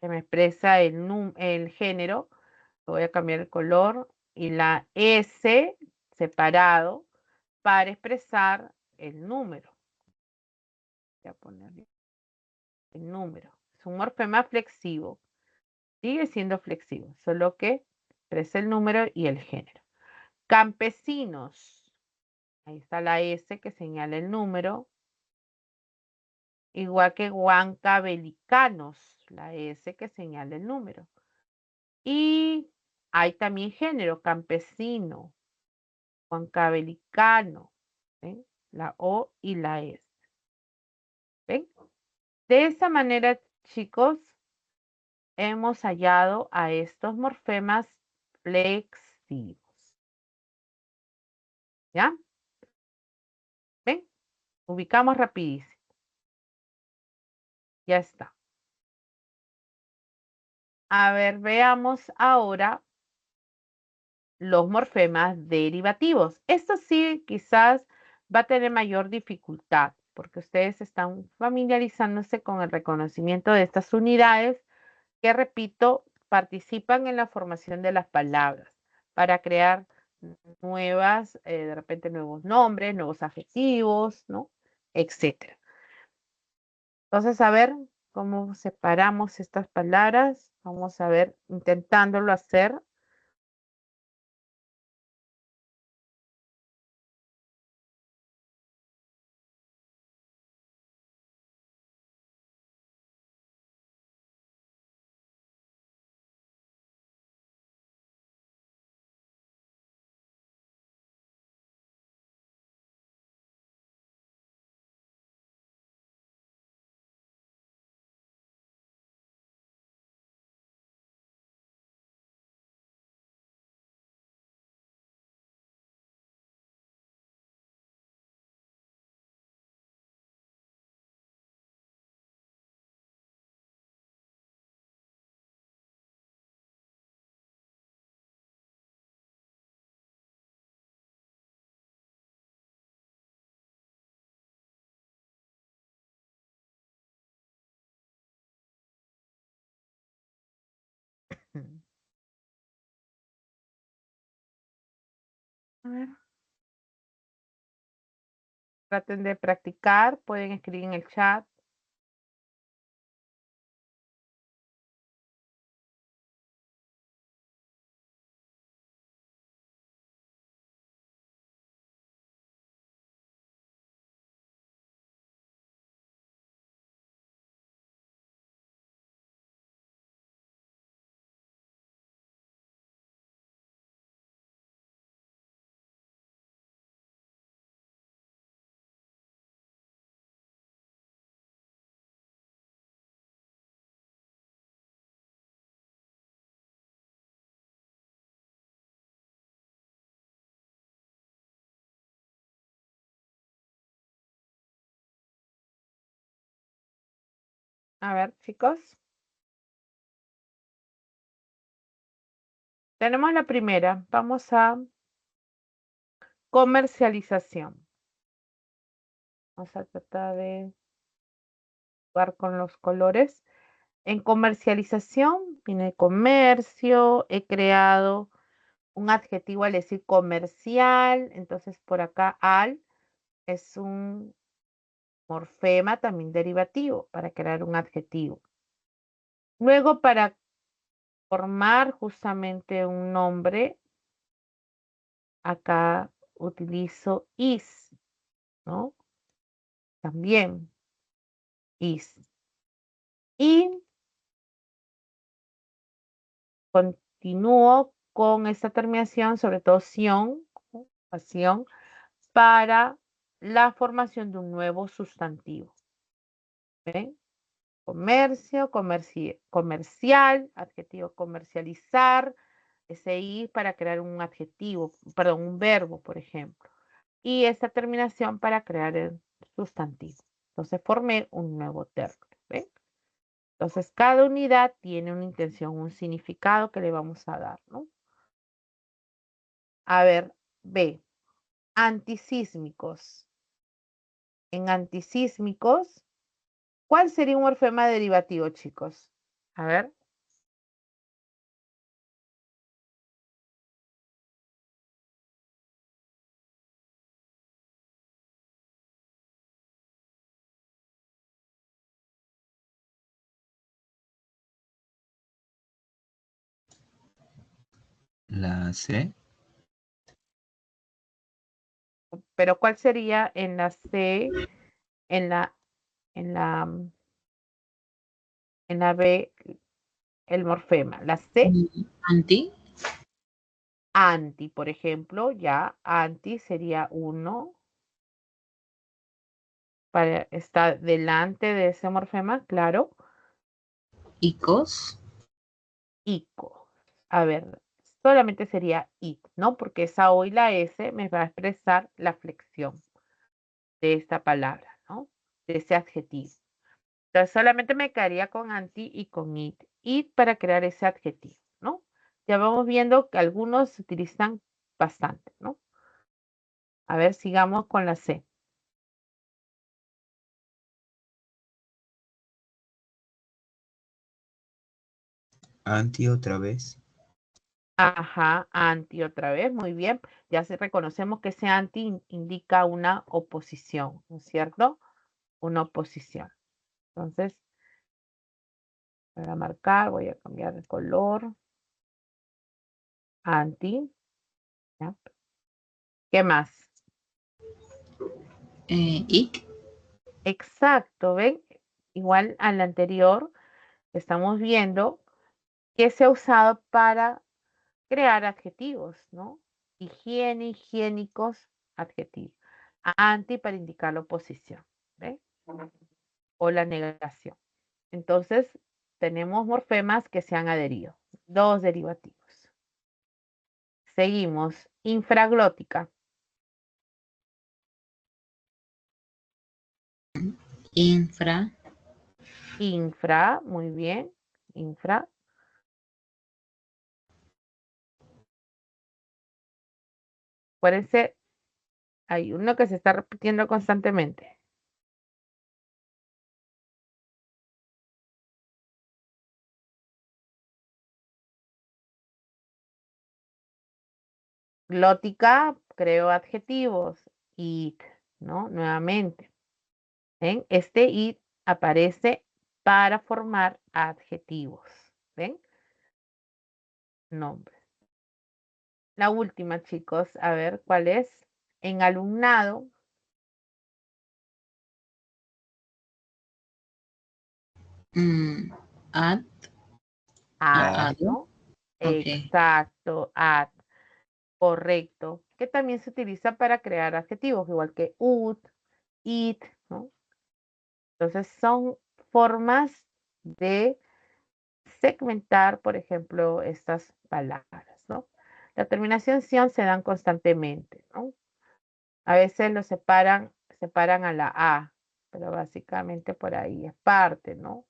que me expresa el género. Voy a cambiar el color. Y la S separado para expresar el número. Voy a ponerle el número. Es un morfema flexivo. Sigue siendo flexivo, solo que expresa el número y el género. Campesinos. Ahí está la S que señala el número. Igual que huancavelicanos, la S que señala el número. Y hay también género, campesino, huancavelicano, ¿ven? La O y la S. ¿Ven? De esa manera, chicos, hemos hallado a estos morfemas flexivos. ¿Ya? ¿Ven? Ubicamos rapidísimo. Ya está. A ver, veamos ahora los morfemas derivativos. Esto sí, quizás va a tener mayor dificultad porque ustedes están familiarizándose con el reconocimiento de estas unidades que, repito, participan en la formación de las palabras para crear nuevas, de repente nuevos nombres, nuevos adjetivos, ¿no? Etcétera. Entonces, a ver cómo separamos estas palabras. Vamos a ver, intentándolo hacer. A ver. Traten de practicar, pueden escribir en el chat. A ver, chicos. Tenemos la primera. Vamos a comercialización. Vamos a tratar de jugar con los colores. En comercialización viene comercio. He creado un adjetivo al decir comercial. Entonces, por acá, al es un morfema también derivativo para crear un adjetivo. Luego, para formar justamente un nombre, acá utilizo is, ¿no? También is. Y continúo con esta terminación, sobre todo sion, acción, para la formación de un nuevo sustantivo. ¿Ven? Comercio, comercial, adjetivo comercializar, ese ir para crear un adjetivo, perdón, un verbo, por ejemplo. Y esta terminación para crear el sustantivo. Entonces formé un nuevo término. ¿Ven? Entonces cada unidad tiene una intención, un significado que le vamos a dar, ¿no? A ver, B. Antisísmicos. En antisísmicos, ¿cuál sería un morfema derivativo, chicos? A ver.
La C.
Pero ¿cuál sería en la C, en la, en la, en la B, el morfema? La C,
Anti.
anti, por ejemplo, ya, anti sería uno, está delante de ese morfema, claro.
Icos.
Ico. A ver, solamente sería it, ¿no? Porque esa O y la S me va a expresar la flexión de esta palabra, ¿no? De ese adjetivo. Entonces solamente me quedaría con anti y con it. It para crear ese adjetivo, ¿no? Ya vamos viendo que algunos se utilizan bastante, ¿no? A ver, sigamos con la C.
Anti otra vez.
Ajá, anti otra vez, muy bien. Ya reconocemos que ese anti indica una oposición, ¿no es cierto? Una oposición. Entonces, para marcar voy a cambiar el color. Anti. ¿Ya? ¿Qué más?
Ic.
Exacto, ¿ven? Igual al anterior, estamos viendo que se ha usado para crear adjetivos, ¿no? Higiene, higiénicos, adjetivos. Anti para indicar la oposición, ¿ven? O la negación. Entonces, tenemos morfemas que se han adherido. Dos derivativos. Seguimos. Infraglótica.
Infra.
Infra, muy bien. Infra. Acuérdense, hay uno que se está repitiendo constantemente. Glótica, creo adjetivos. It, ¿no? Nuevamente. ¿Ven? Este it aparece para formar adjetivos. ¿Ven? Nombres. La última, chicos, a ver cuál es. En alumnado.
Ad.
Ad,
Ah,
¿no?
Ok.
Exacto, ad. Correcto. Que también se utiliza para crear adjetivos, igual que ut, it, ¿no? Entonces son formas de segmentar, por ejemplo, estas palabras, ¿no? La terminación ción se dan constantemente, ¿no? A veces lo separan a la A, pero básicamente por ahí es parte, ¿no?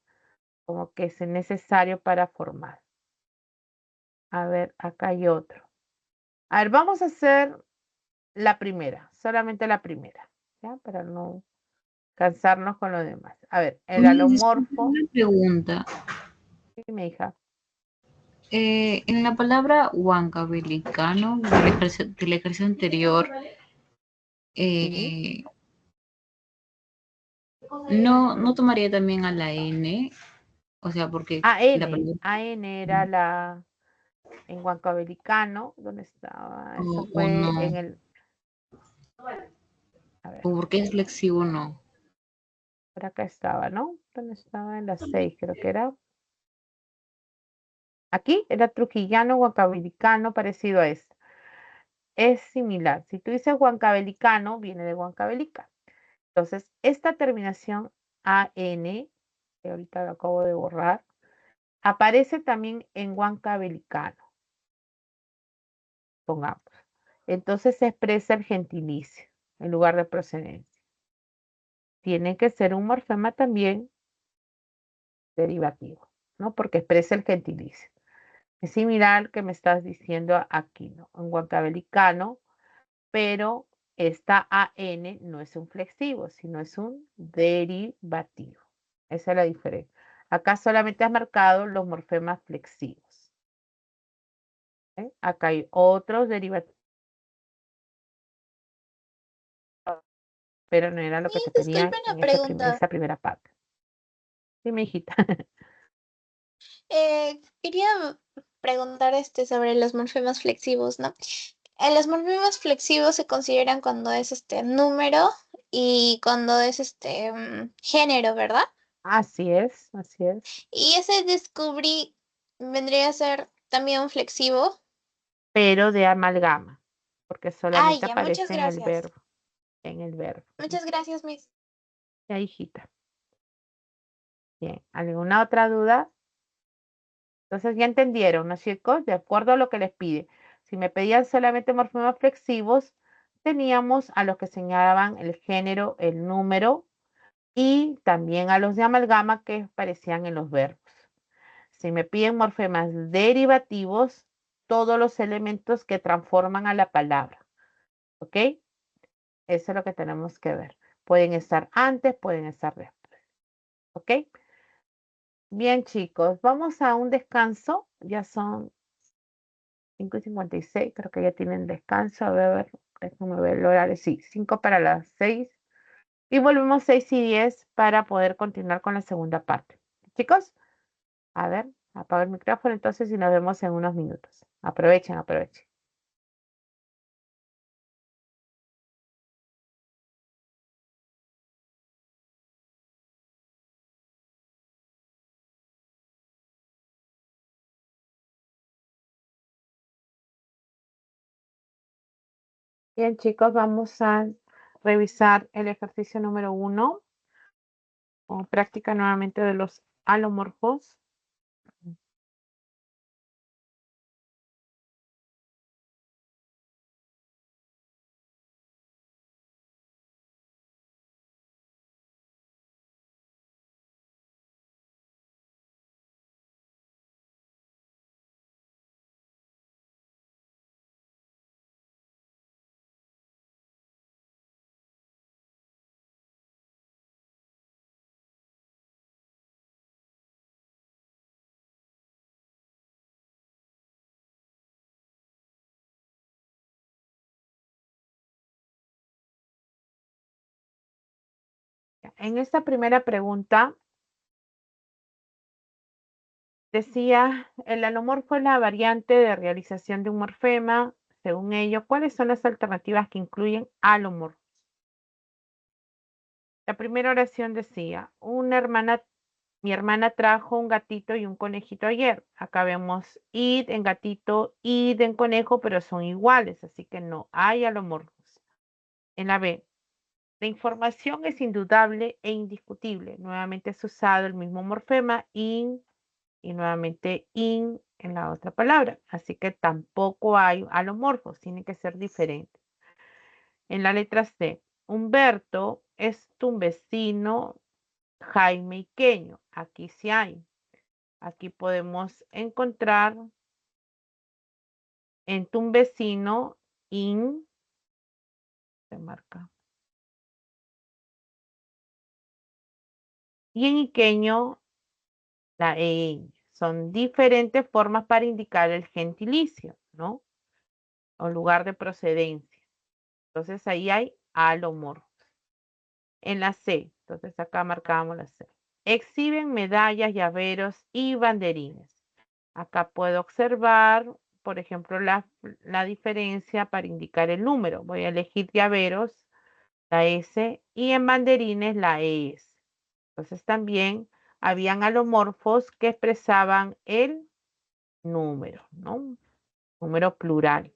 como que es necesario para formar. A ver, acá hay otro. A ver, vamos a hacer la primera, solamente la primera, ¿ya? Para no cansarnos con lo demás. A ver, el
Miss, disculpe,
alomorfo,
una pregunta.
sí, mi hija.
En la palabra huancabelicano del ejercicio anterior,
Sí.
no tomaría también a la N, o sea, porque la palabra
AN era la en huancabelicano, ¿dónde estaba? Eso
o
fue
no,
en el, a ver,
o porque es flexivo no.
por acá estaba, ¿no? ¿Dónde estaba? En las 6, creo que era. Aquí era trujillano, huancabelicano, parecido a esto. Es similar. Si tú dices huancabelicano, viene de huancavelica. Entonces, esta terminación AN, que ahorita lo acabo de borrar, aparece también en huancabelicano, pongamos. Entonces se expresa el gentilicio en lugar de procedencia. Tiene que ser un morfema también derivativo, ¿no? Porque expresa el gentilicio. Es similar al que me estás diciendo aquí, ¿no? En huancabelicano, pero esta AN no es un flexivo, sino es un derivativo. Esa es la diferencia. Acá solamente has marcado los morfemas flexivos. ¿Eh? Acá hay otros derivativos, pero no era lo que te pedían
Disculpe una
en
pregunta.
esa primera parte. Sí, mi hijita.
Quería preguntar sobre los morfemas flexivos, ¿no? Los morfemas flexivos se consideran cuando es número y cuando es género, ¿verdad?
Así es, así es.
Y ese descubrí vendría a ser también un flexivo.
Pero de amalgama, porque
Ah,
solamente
ya, muchas
aparece en el
gracias.
verbo, en el verbo.
Muchas gracias, Miss.
Ya, hijita. Bien, ¿alguna otra duda? Entonces ya entendieron, ¿no, chicos? De acuerdo a lo que les pide. Si me pedían solamente morfemas flexivos, teníamos a los que señalaban el género, el número y también a los de amalgama que aparecían en los verbos. Si me piden morfemas derivativos, todos los elementos que transforman a la palabra. ¿Ok? Eso es lo que tenemos que ver. Pueden estar antes, pueden estar después. ¿Ok? Bien, chicos, vamos a un descanso. Ya son 5:56, creo que ya tienen descanso. A ver, déjame ver el horario. Sí, 5 para las 6. Y volvemos 6:10 para poder continuar con la segunda parte. Chicos, a ver, apago el micrófono entonces y nos vemos en unos minutos. Aprovechen, aprovechen. Bien, chicos, vamos a revisar el ejercicio número 1, o práctica nuevamente de los alomorfos. En esta primera pregunta decía, el alomorfo es la variante de realización de un morfema. Según ello, ¿cuáles son las alternativas que incluyen alomorfos? La primera oración decía, mi hermana trajo un gatito y un conejito ayer. Acá vemos id en gatito, id en conejo, pero son iguales, así que no hay alomorfos. En la B, la información es indudable e indiscutible. Nuevamente es usado el mismo morfema, in, y nuevamente in en la otra palabra. Así que tampoco hay alomorfos, tiene que ser diferente. En la letra C, Humberto es tu vecino Jaime Iqueño. Aquí sí hay. Aquí podemos encontrar en tumbesino, in, se marca. Y en iqueño, la e. Son diferentes formas para indicar el gentilicio, ¿no? O lugar de procedencia. Entonces ahí hay alomorfos. En la C, entonces acá marcamos la C. Exhiben medallas, llaveros y banderines. Acá puedo observar, por ejemplo, la diferencia para indicar el número. Voy a elegir llaveros, la S, y en banderines la ES. Entonces también habían alomorfos que expresaban el número, ¿no? Número plural.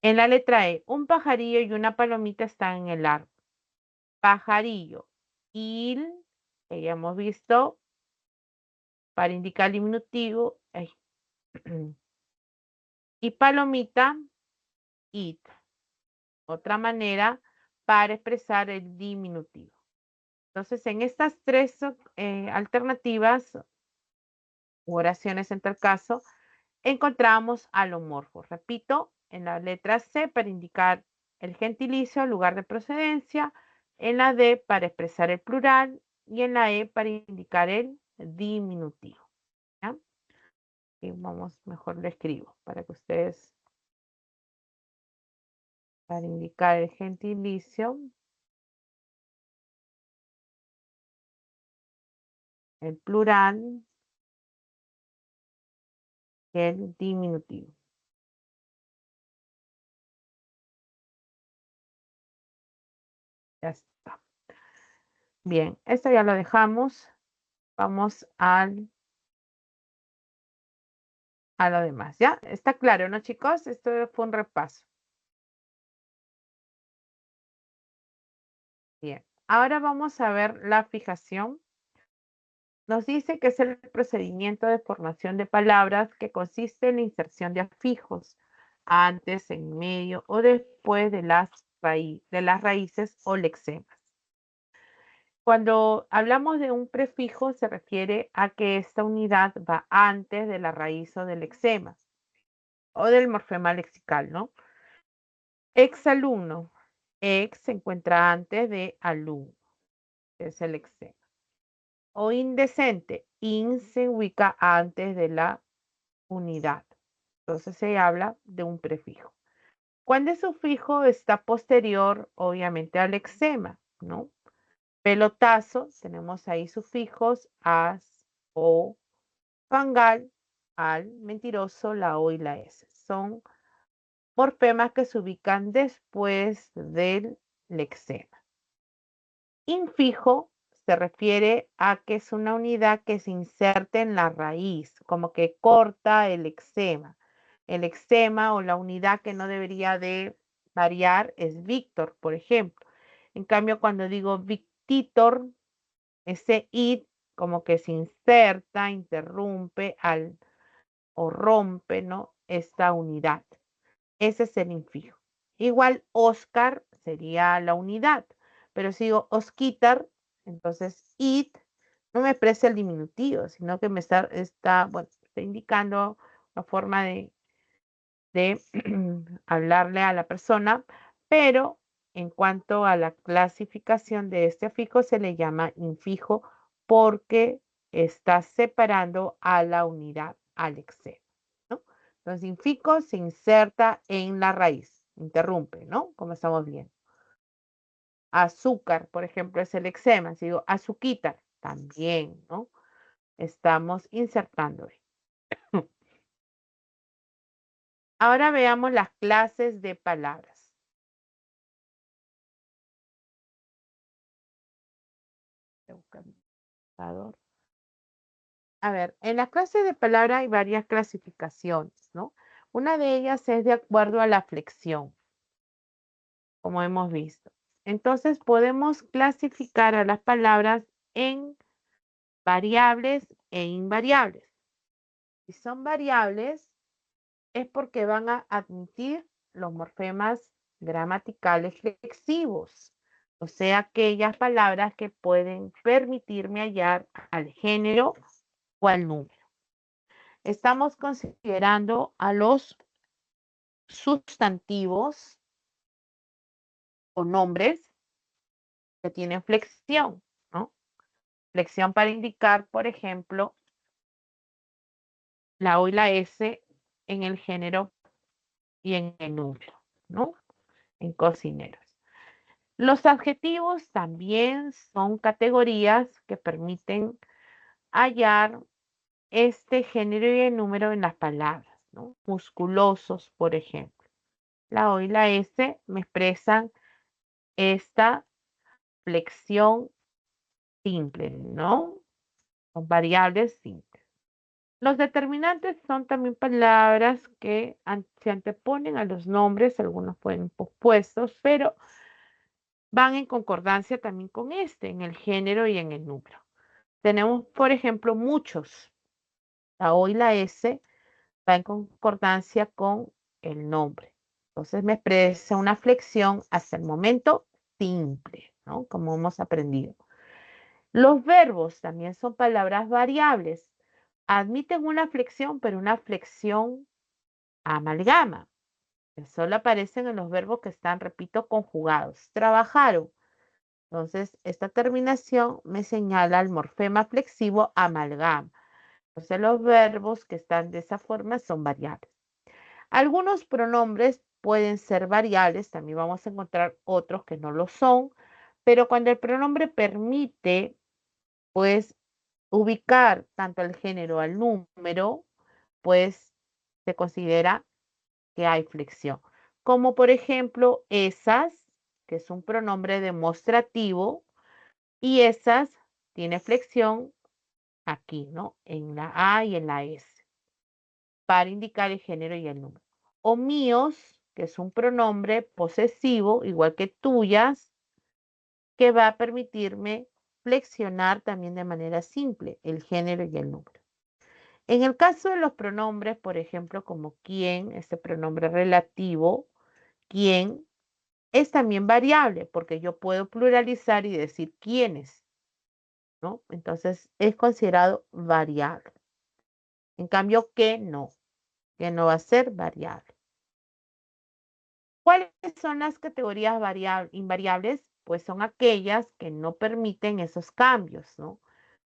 En la letra E, un pajarillo y una palomita están en el árbol. Pajarillo, il, que ya hemos visto, para indicar diminutivo, y palomita, it. Otra manera para expresar el diminutivo. Entonces, en estas tres alternativas u oraciones en tal caso, encontramos alomorfos. Repito, en la letra C para indicar el gentilicio, lugar de procedencia, en la D para expresar el plural y en la E para indicar el diminutivo. ¿Ya? Y vamos, mejor lo escribo para que ustedes, para indicar el gentilicio, el plural, el diminutivo. Ya está. Bien, esto ya lo dejamos. Vamos a lo demás. ¿Ya? Está claro, ¿no, chicos? Esto fue un repaso. Bien, ahora vamos a ver la fijación. Nos dice que es el procedimiento de formación de palabras que consiste en la inserción de afijos antes, en medio o después de las raíces o lexemas. Cuando hablamos de un prefijo se refiere a que esta unidad va antes de la raíz o del lexema o del morfema lexical, ¿no? Exalumno. Ex se encuentra antes de alumno, que es el lexema. O indecente. In se ubica antes de la unidad. Entonces se habla de un prefijo. Cuando el sufijo está posterior, obviamente, al lexema, ¿no? Pelotazo, tenemos ahí sufijos as, o, fangal, al, mentiroso, la o y la s. Son morfemas que se ubican después del lexema. Infijo se refiere a que es una unidad que se inserta en la raíz, como que corta el lexema. El lexema o la unidad que no debería de variar es Víctor, por ejemplo. En cambio, cuando digo Victitor, ese it como que se inserta, interrumpe o rompe, ¿no? Esta unidad. Ese es el infijo. Igual Oscar sería la unidad, pero si digo Osquitar, entonces it no me expresa el diminutivo, sino que me está indicando la forma de hablarle a la persona, pero en cuanto a la clasificación de este afijo se le llama infijo porque está separando a la unidad, al lexema, ¿no? Entonces, infijo se inserta en la raíz, interrumpe, ¿no? Como estamos viendo. Azúcar, por ejemplo, es el lexema. Si digo azuquita, también, ¿no? Estamos insertando. Ahora veamos las clases de palabras. A ver, en las clases de palabra hay varias clasificaciones, ¿no? Una de ellas es de acuerdo a la flexión, como hemos visto. Entonces podemos clasificar a las palabras en variables e invariables. Si son variables, es porque van a admitir los morfemas gramaticales flexivos, o sea, aquellas palabras que pueden permitirme hallar al género o al número. Estamos considerando a los sustantivos o nombres que tienen flexión, ¿no? Flexión para indicar, por ejemplo, la O y la S en el género y en el número, ¿no? En cocineros. Los adjetivos también son categorías que permiten hallar este género y el número en las palabras, ¿no? Musculosos, por ejemplo. La O y la S me expresan esta flexión simple, ¿no? Son variables simples. Los determinantes son también palabras que se anteponen a los nombres, algunos pueden pospuestos, pero van en concordancia también con en el género y en el número. Tenemos, por ejemplo, muchos. La O y la S va en concordancia con el nombre. Entonces me expresa una flexión hasta el momento simple, ¿no? Como hemos aprendido. Los verbos también son palabras variables. Admiten una flexión, pero una flexión amalgama, que solo aparecen en los verbos que están, repito, conjugados. Trabajaron. Entonces, esta terminación me señala el morfema flexivo amalgama. Entonces, los verbos que están de esa forma son variables. Algunos pronombres pueden ser variables, también vamos a encontrar otros que no lo son, pero cuando el pronombre permite, pues, ubicar tanto el género al número, pues se considera que hay flexión. Como por ejemplo, esas, que es un pronombre demostrativo, y esas tiene flexión aquí, ¿no? En la A y en la S, para indicar el género y el número. O míos, que es un pronombre posesivo, igual que tuyas, que va a permitirme flexionar también de manera simple el género y el número. En el caso de los pronombres, por ejemplo, como quién, este pronombre relativo, quién, es también variable porque yo puedo pluralizar y decir quiénes, ¿no? Entonces es considerado variable. En cambio, que no va a ser variable. ¿Cuáles son las categorías invariables? Pues son aquellas que no permiten esos cambios, ¿no?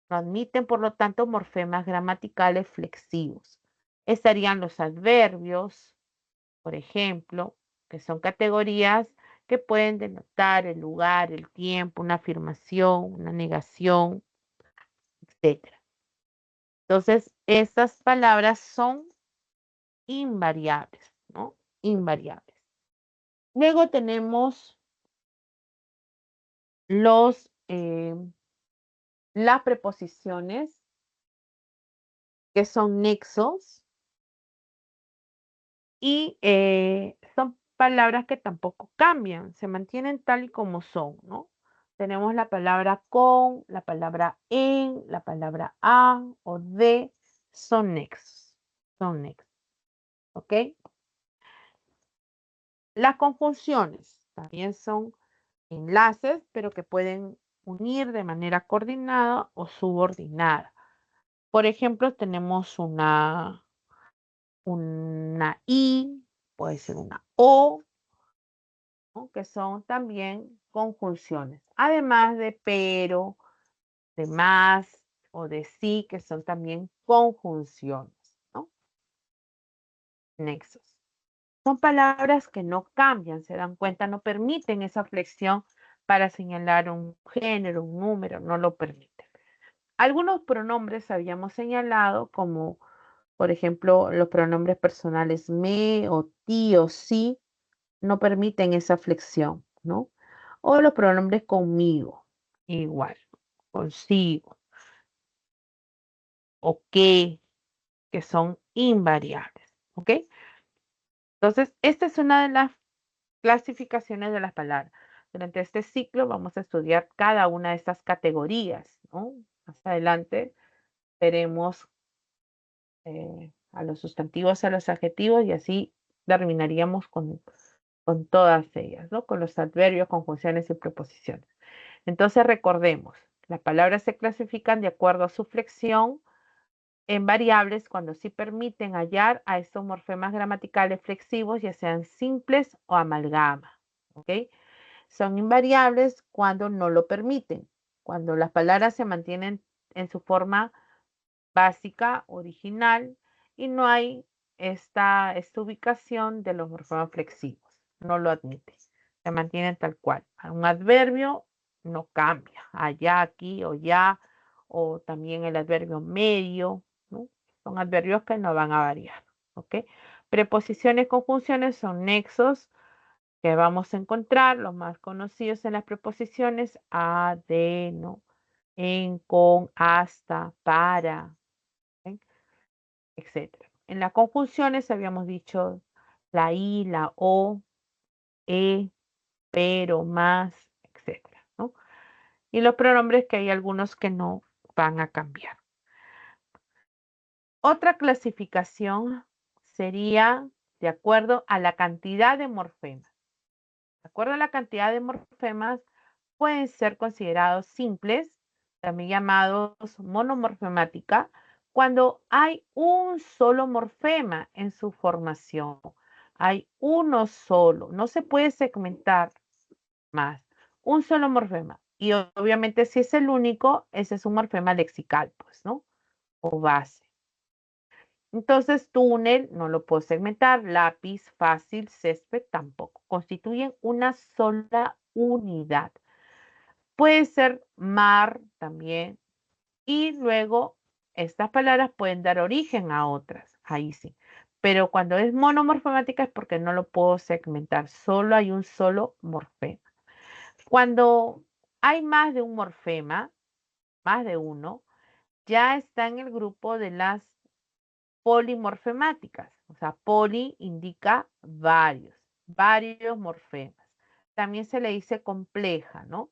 No admiten, por lo tanto, morfemas gramaticales flexivos. Estarían los adverbios, por ejemplo, que son categorías que pueden denotar el lugar, el tiempo, una afirmación, una negación, etc. Entonces, estas palabras son invariables, ¿no? Invariables. Luego tenemos las preposiciones, que son nexos, y son palabras que tampoco cambian, se mantienen tal y como son, ¿no? Tenemos la palabra con, la palabra en, la palabra a o de, son nexos, ¿ok? Las conjunciones también son enlaces, pero que pueden unir de manera coordinada o subordinada. Por ejemplo, tenemos una I, puede ser una O, ¿no? Que son también conjunciones, además de pero, de más o de sí, que son también conjunciones, ¿no? Nexos. Son palabras que no cambian, se dan cuenta, no permiten esa flexión para señalar un género, un número, no lo permiten. Algunos pronombres habíamos señalado como, por ejemplo, los pronombres personales me o ti o sí, no permiten esa flexión, ¿no? O los pronombres conmigo, igual, consigo, o que son invariables, ¿ok? Entonces, esta es una de las clasificaciones de las palabras. Durante este ciclo vamos a estudiar cada una de estas categorías, ¿no? Más adelante veremos a los sustantivos, a los adjetivos y así terminaríamos con todas ellas, ¿no? Con los adverbios, conjunciones y preposiciones. Entonces recordemos, las palabras se clasifican de acuerdo a su flexión en variables cuando sí permiten hallar a estos morfemas gramaticales flexivos, ya sean simples o amalgama. ¿Ok? Son invariables cuando no lo permiten, cuando las palabras se mantienen en su forma básica, original, y no hay esta ubicación de los morfemas flexivos. No lo admite. Se mantienen tal cual. Un adverbio no cambia. Allá, aquí o ya, o también el adverbio medio, ¿no? Son adverbios que no van a variar. ¿Ok? Preposiciones, conjunciones son nexos que vamos a encontrar, los más conocidos en las preposiciones, a, de, no, en, con, hasta, para, ¿ok? Etcétera. En las conjunciones habíamos dicho la i, la o, pero, más, etcétera, ¿no? Y los pronombres que hay algunos que no van a cambiar. Otra clasificación sería de acuerdo a la cantidad de morfemas. De acuerdo a la cantidad de morfemas, pueden ser considerados simples, también llamados monomorfemática, cuando hay un solo morfema en su formación. Hay uno solo, no se puede segmentar más. Un solo morfema. Y obviamente si es el único, ese es un morfema lexical, pues, ¿no? O base. Entonces, túnel no lo puedo segmentar, lápiz, fácil, césped tampoco. Constituyen una sola unidad. Puede ser mar también. Y luego estas palabras pueden dar origen a otras. Ahí sí. Pero cuando es monomorfemática es porque no lo puedo segmentar. Solo hay un solo morfema. Cuando hay más de un morfema, más de uno, ya está en el grupo de las polimorfemáticas. O sea, poli indica varios morfemas. También se le dice compleja, ¿no?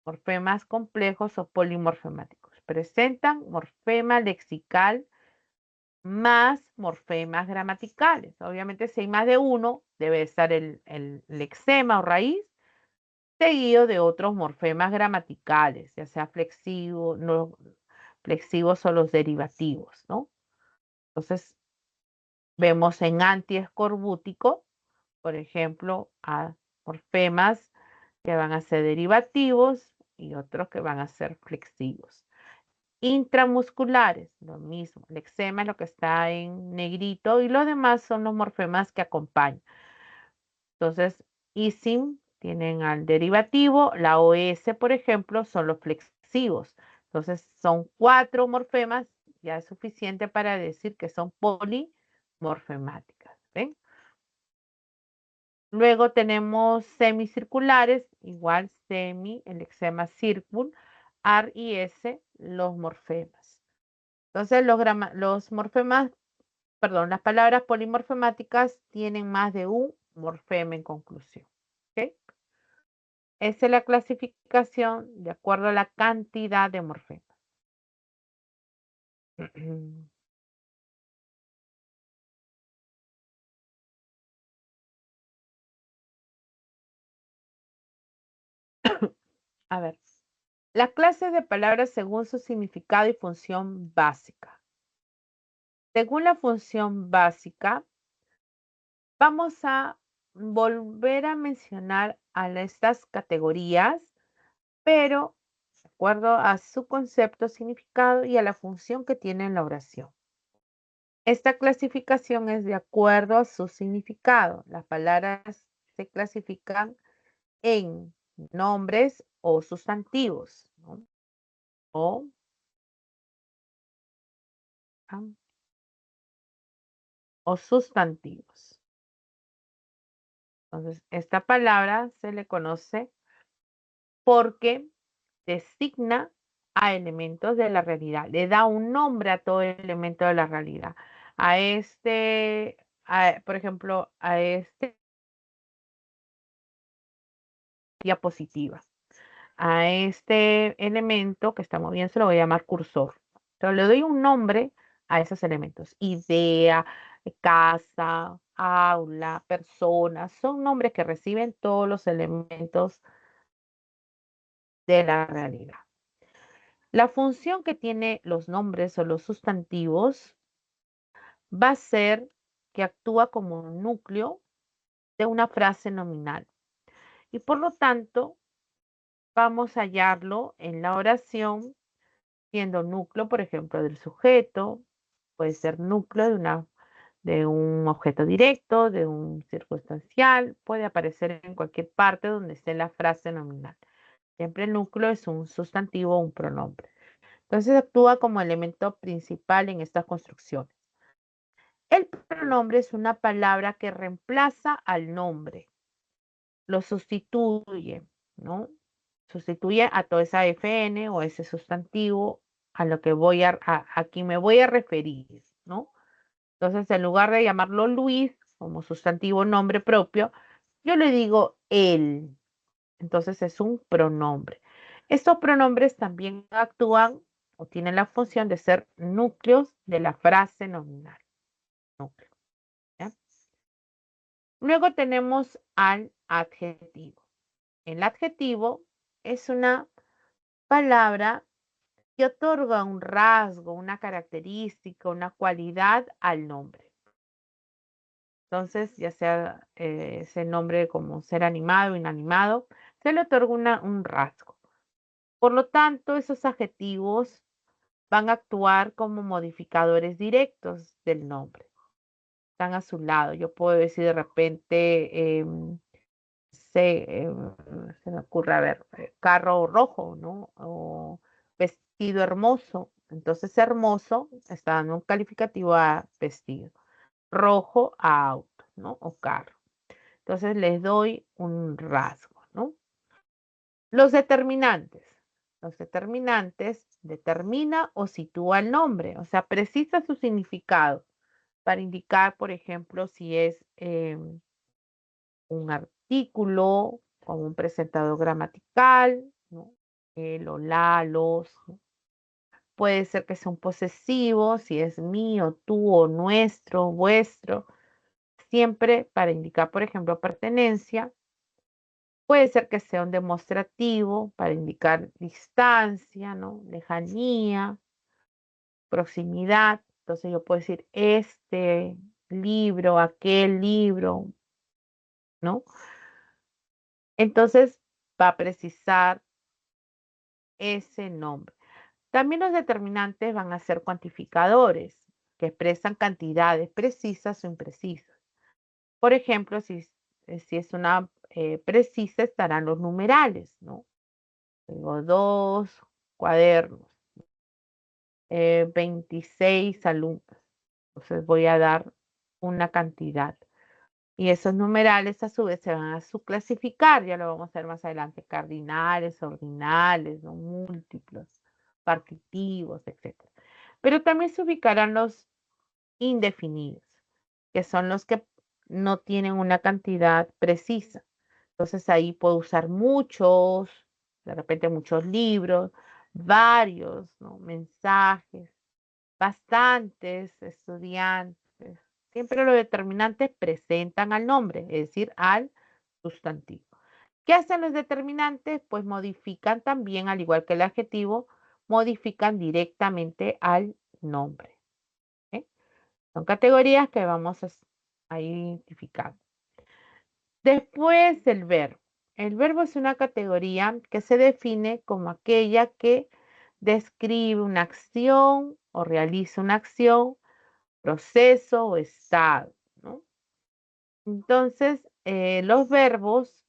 Morfemas complejos o polimorfemáticos. Presentan morfema lexical más morfemas gramaticales. Obviamente, si hay más de uno, debe estar el lexema o raíz, seguido de otros morfemas gramaticales, ya sea flexivos, no, flexivos o los derivativos, ¿no? Entonces, vemos en antiescorbútico, por ejemplo, a morfemas que van a ser derivativos y otros que van a ser flexivos. Intramusculares, lo mismo. El eczema es lo que está en negrito y los demás son los morfemas que acompañan. Entonces, ISIM tienen al derivativo, la OS, por ejemplo, son los flexivos. Entonces, son 4 morfemas, ya es suficiente para decir que son polimorfemáticas. ¿Ven? Luego tenemos semicirculares, igual semi, el eczema circul, AR y S, los morfemas. Entonces, los morfemas, perdón, las palabras polimorfemáticas tienen más de un morfema en conclusión. ¿Ok? Esa es la clasificación de acuerdo a la cantidad de morfemas. A ver, las clases de palabras según su significado y función básica. Según la función básica, vamos a volver a mencionar a estas categorías, pero de acuerdo a su concepto, significado y a la función que tiene en la oración. Esta clasificación es de acuerdo a su significado. Las palabras se clasifican en nombres o sustantivos, ¿no? O, o sustantivos. Entonces, esta palabra se le conoce porque designa a elementos de la realidad, le da un nombre a todo elemento de la realidad. A este, por ejemplo, a este diapositiva. A este elemento que estamos viendo se lo voy a llamar cursor. Entonces le doy un nombre a esos elementos. Idea, casa, aula, persona, son nombres que reciben todos los elementos de la realidad. La función que tiene los nombres o los sustantivos va a ser que actúa como un núcleo de una frase nominal. Y por lo tanto, vamos a hallarlo en la oración siendo núcleo, por ejemplo, del sujeto, puede ser núcleo de un objeto directo, de un circunstancial, puede aparecer en cualquier parte donde esté la frase nominal. Siempre el núcleo es un sustantivo o un pronombre. Entonces actúa como elemento principal en estas construcciones. El pronombre es una palabra que reemplaza al nombre, lo sustituye, ¿no? Sustituye a toda esa FN o ese sustantivo a lo que aquí me voy a referir, ¿no? Entonces, en lugar de llamarlo Luis como sustantivo nombre propio, yo le digo él. Entonces es un pronombre. Estos pronombres también actúan o tienen la función de ser núcleos de la frase nominal. Núcleo, ¿ya? Luego tenemos al adjetivo. El adjetivo es una palabra que otorga un rasgo, una característica, una cualidad al nombre. Entonces, ya sea ese nombre como ser animado o inanimado, se le otorga un rasgo. Por lo tanto, esos adjetivos van a actuar como modificadores directos del nombre. Están a su lado. Yo puedo decir de repente, se me ocurre, a ver, carro rojo, ¿no? O vestido hermoso. Entonces, hermoso está dando un calificativo a vestido. Rojo a auto, ¿no? O carro. Entonces, les doy un rasgo, ¿no? Los determinantes. Los determinantes determina o sitúa el nombre, o sea, precisa su significado para indicar, por ejemplo, si es un artículo como un presentador gramatical, ¿no? El o la, los, ¿no? Puede ser que sea un posesivo, si es mío, tú o nuestro, vuestro, siempre para indicar, por ejemplo, pertenencia. Puede ser que sea un demostrativo para indicar distancia, ¿no? Lejanía, proximidad. Entonces yo puedo decir este libro, aquel libro, ¿no? Entonces va a precisar ese nombre. También los determinantes van a ser cuantificadores que expresan cantidades precisas o imprecisas. Por ejemplo, si es una precisa, estarán los numerales, ¿no? Tengo 2 cuadernos, 26 alumnos. Entonces voy a dar una cantidad. Y esos numerales a su vez se van a subclasificar, ya lo vamos a ver más adelante, cardinales, ordinales, ¿no? Múltiplos, partitivos, etc. Pero también se ubicarán los indefinidos, que son los que no tienen una cantidad precisa. Entonces ahí puedo usar muchos, de repente muchos libros, varios, ¿no? Mensajes, bastantes estudiantes. Siempre los determinantes presentan al nombre, es decir, al sustantivo. ¿Qué hacen los determinantes? Pues modifican también, al igual que el adjetivo, modifican directamente al nombre. ¿Eh? Son categorías que vamos a identificar. Después el verbo. El verbo es una categoría que se define como aquella que describe una acción o realiza una acción, proceso o estado, ¿no? Entonces, los verbos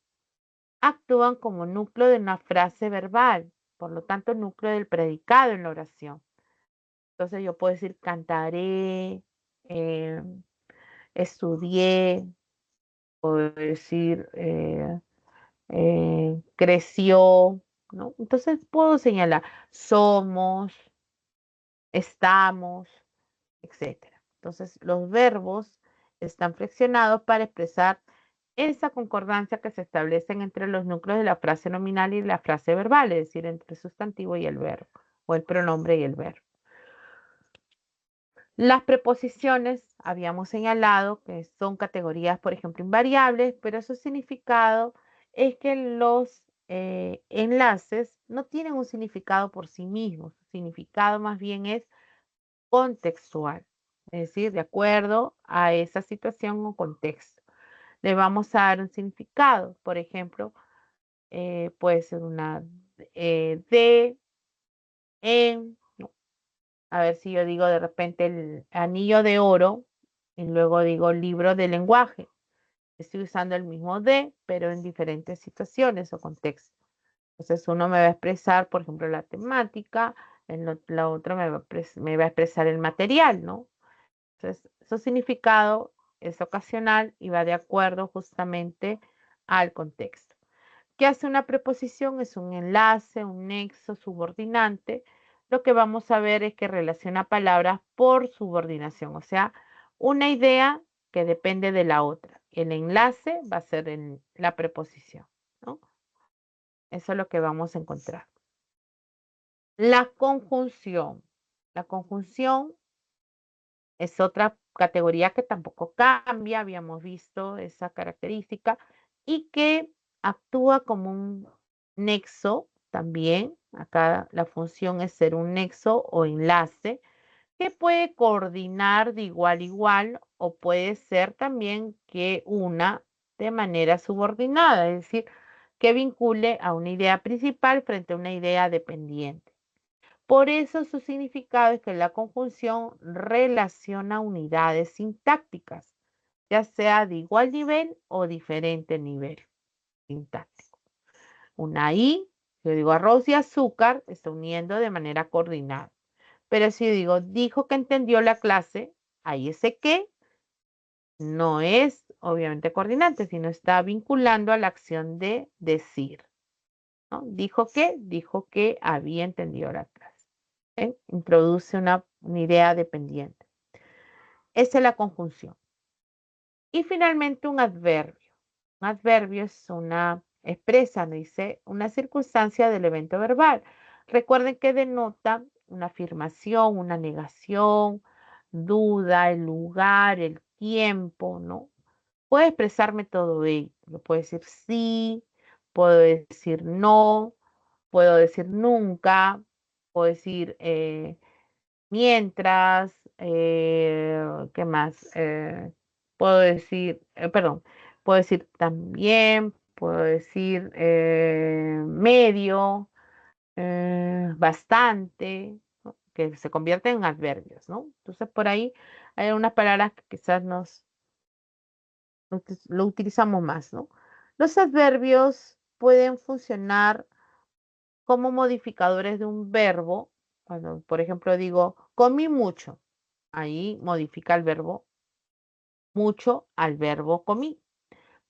actúan como núcleo de una frase verbal, por lo tanto, núcleo del predicado en la oración. Entonces, yo puedo decir cantaré, estudié, puedo decir creció, ¿no? Entonces, puedo señalar somos, estamos, etcétera. Entonces, los verbos están flexionados para expresar esa concordancia que se establecen entre los núcleos de la frase nominal y la frase verbal, es decir, entre el sustantivo y el verbo, o el pronombre y el verbo. Las preposiciones, habíamos señalado que son categorías, por ejemplo, invariables, pero su significado es que los enlaces no tienen un significado por sí mismos. Su significado más bien es contextual, es decir, de acuerdo a esa situación o contexto. Le vamos a dar un significado. Por ejemplo, puede ser una de, en, ¿no? A ver si yo digo de repente el anillo de oro y luego digo libro de lenguaje. Estoy usando el mismo de, pero en diferentes situaciones o contextos. Entonces uno me va a expresar, por ejemplo, la temática, la otra me va a expresar el material, ¿no? Entonces, su significado es ocasional y va de acuerdo justamente al contexto. ¿Qué hace una preposición? Es un enlace, un nexo subordinante. Lo que vamos a ver es que relaciona palabras por subordinación, o sea, una idea que depende de la otra. El enlace va a ser en la preposición, ¿no? Eso es lo que vamos a encontrar. La conjunción. La conjunción es otra categoría que tampoco cambia, habíamos visto esa característica, y que actúa como un nexo también. Acá la función es ser un nexo o enlace que puede coordinar de igual a igual o puede ser también que una de manera subordinada, es decir, que vincule a una idea principal frente a una idea dependiente. Por eso su significado es que la conjunción relaciona unidades sintácticas, ya sea de igual nivel o diferente nivel sintáctico. Una I, yo digo arroz y azúcar, está uniendo de manera coordinada. Pero si yo digo, dijo que entendió la clase, ahí ese que no es obviamente coordinante, sino está vinculando a la acción de decir, ¿no? Dijo que había entendido la clase. Introduce una idea dependiente. Esa es la conjunción. Y finalmente un adverbio. Un adverbio es expresa, dice, una circunstancia del evento verbal. Recuerden que denota una afirmación, una negación, duda, el lugar, el tiempo, ¿no? Puede expresarme todo ello. Lo puedo decir sí, puedo decir no, puedo decir nunca, puedo decir mientras, ¿qué más? Puedo decir, perdón, puedo decir también, puedo decir medio, bastante, ¿no? Que se convierten en adverbios, ¿no? Entonces por ahí hay unas palabras que quizás lo utilizamos más, ¿no? Los adverbios pueden funcionar como modificadores de un verbo. Cuando, por ejemplo, digo, comí mucho, ahí modifica el verbo mucho al verbo comí.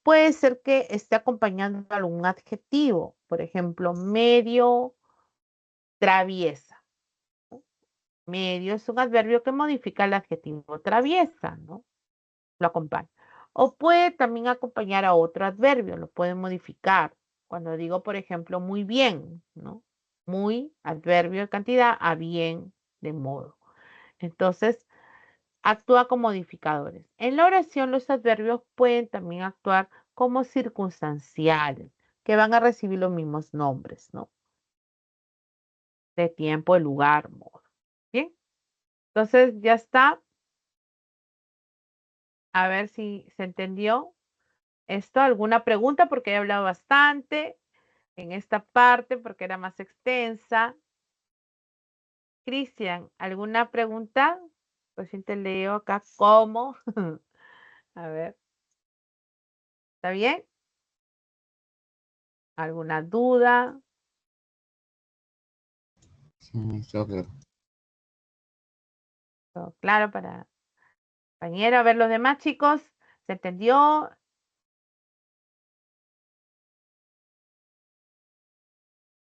Puede ser que esté acompañando algún adjetivo, por ejemplo, medio traviesa. Medio es un adverbio que modifica el adjetivo traviesa, ¿no? Lo acompaña. O puede también acompañar a otro adverbio, lo puede modificar. Cuando digo, por ejemplo, muy bien, ¿no? Muy, adverbio de cantidad, a bien, de modo. Entonces, actúa como modificadores. En la oración, los adverbios pueden también actuar como circunstanciales, que van a recibir los mismos nombres, ¿no? De tiempo, de lugar, modo. Bien, entonces ya está. A ver si se entendió esto. ¿Alguna pregunta? Porque he hablado bastante en esta parte, porque era más extensa. Cristian, ¿alguna pregunta? Pues si te leo acá cómo. A ver, ¿está bien? ¿Alguna duda?
Sí, está claro.
¿Todo claro para compañero? A ver, los demás chicos, ¿se entendió?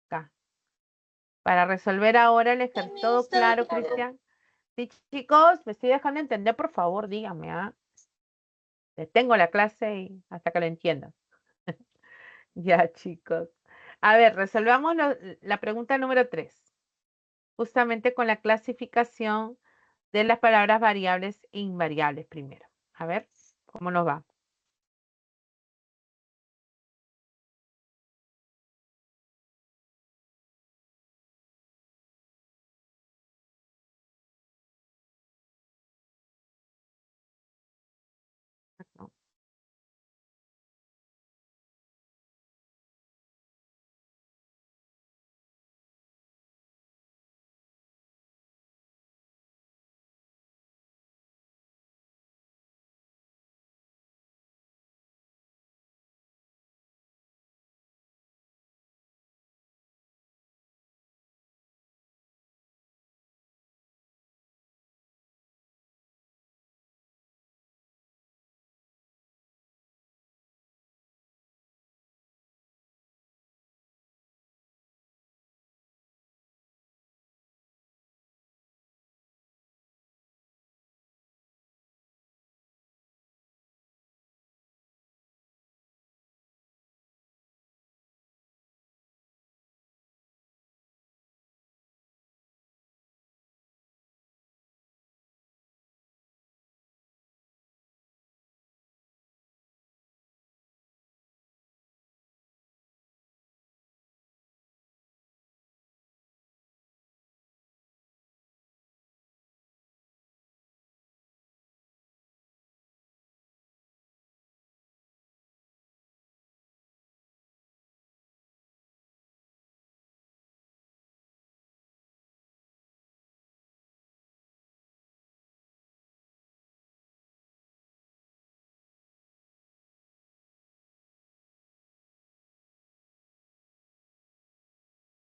Acá. Para resolver ahora el ejercicio. ¿Todo claro, Cristian? Sí, chicos, me estoy dejando entender, por favor, díganme, ¿ah? Detengo la clase y hasta que lo entiendan. Ya, chicos. A ver, resolvamos la pregunta número 3, justamente con la clasificación de las palabras variables e invariables primero. A ver, ¿cómo nos va?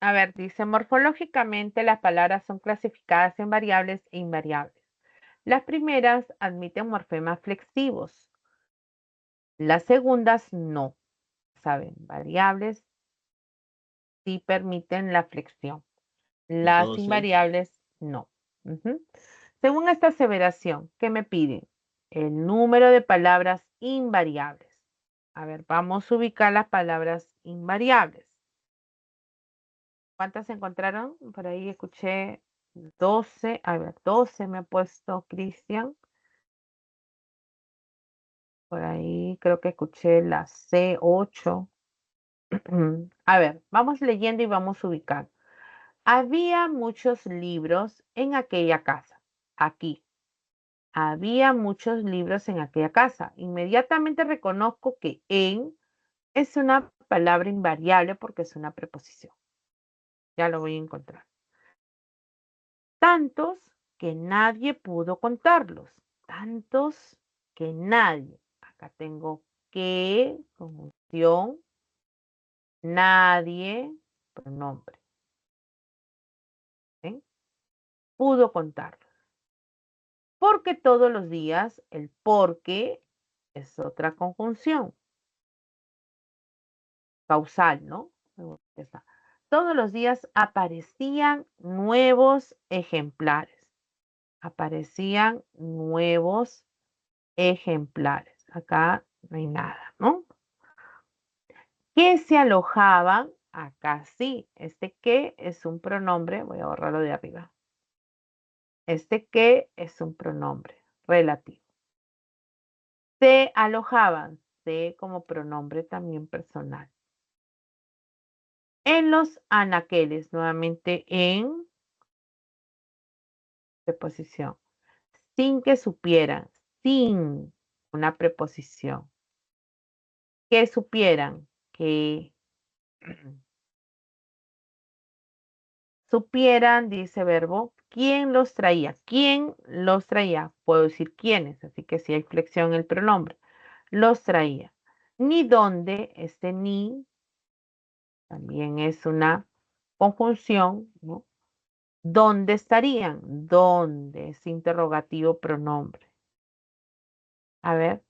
A ver, dice, morfológicamente las palabras son clasificadas en variables e invariables. Las primeras admiten morfemas flexivos. Las segundas no. ¿Saben? Variables sí permiten la flexión. Las
Entonces,
invariables no. Ujú. Según esta aseveración, ¿qué me piden? El número de palabras invariables. A ver, vamos a ubicar las palabras invariables. ¿Cuántas encontraron? Por ahí escuché 12. A ver, 12 me ha puesto Cristian. Por ahí creo que escuché la C8. A ver, vamos leyendo y vamos ubicando. Había muchos libros en aquella casa. Aquí. Había muchos libros en aquella casa. Inmediatamente reconozco que en es una palabra invariable porque es una preposición. Ya lo voy a encontrar. Tantos que nadie pudo contarlos. Tantos que nadie. Acá tengo que, conjunción, nadie, pronombre. ¿Sí? Pudo contarlos. Porque todos los días el porque es otra conjunción. Causal, ¿no? Está. Todos los días aparecían nuevos ejemplares. Aparecían nuevos ejemplares. Acá no hay nada, ¿no? Que se alojaban, acá sí. Este que es un pronombre, voy a borrarlo de arriba. Este que es un pronombre relativo. Se alojaban, se como pronombre también personal. En los anaqueles, nuevamente en preposición. Sin que supieran, sin una preposición. Que supieran, que supieran, dice verbo, quién los traía. ¿Quién los traía? Puedo decir quiénes, así que si hay flexión en el pronombre. Los traía. Ni dónde, este ni también es una conjunción, ¿no? ¿Dónde estarían? ¿Dónde? Es interrogativo pronombre. A ver,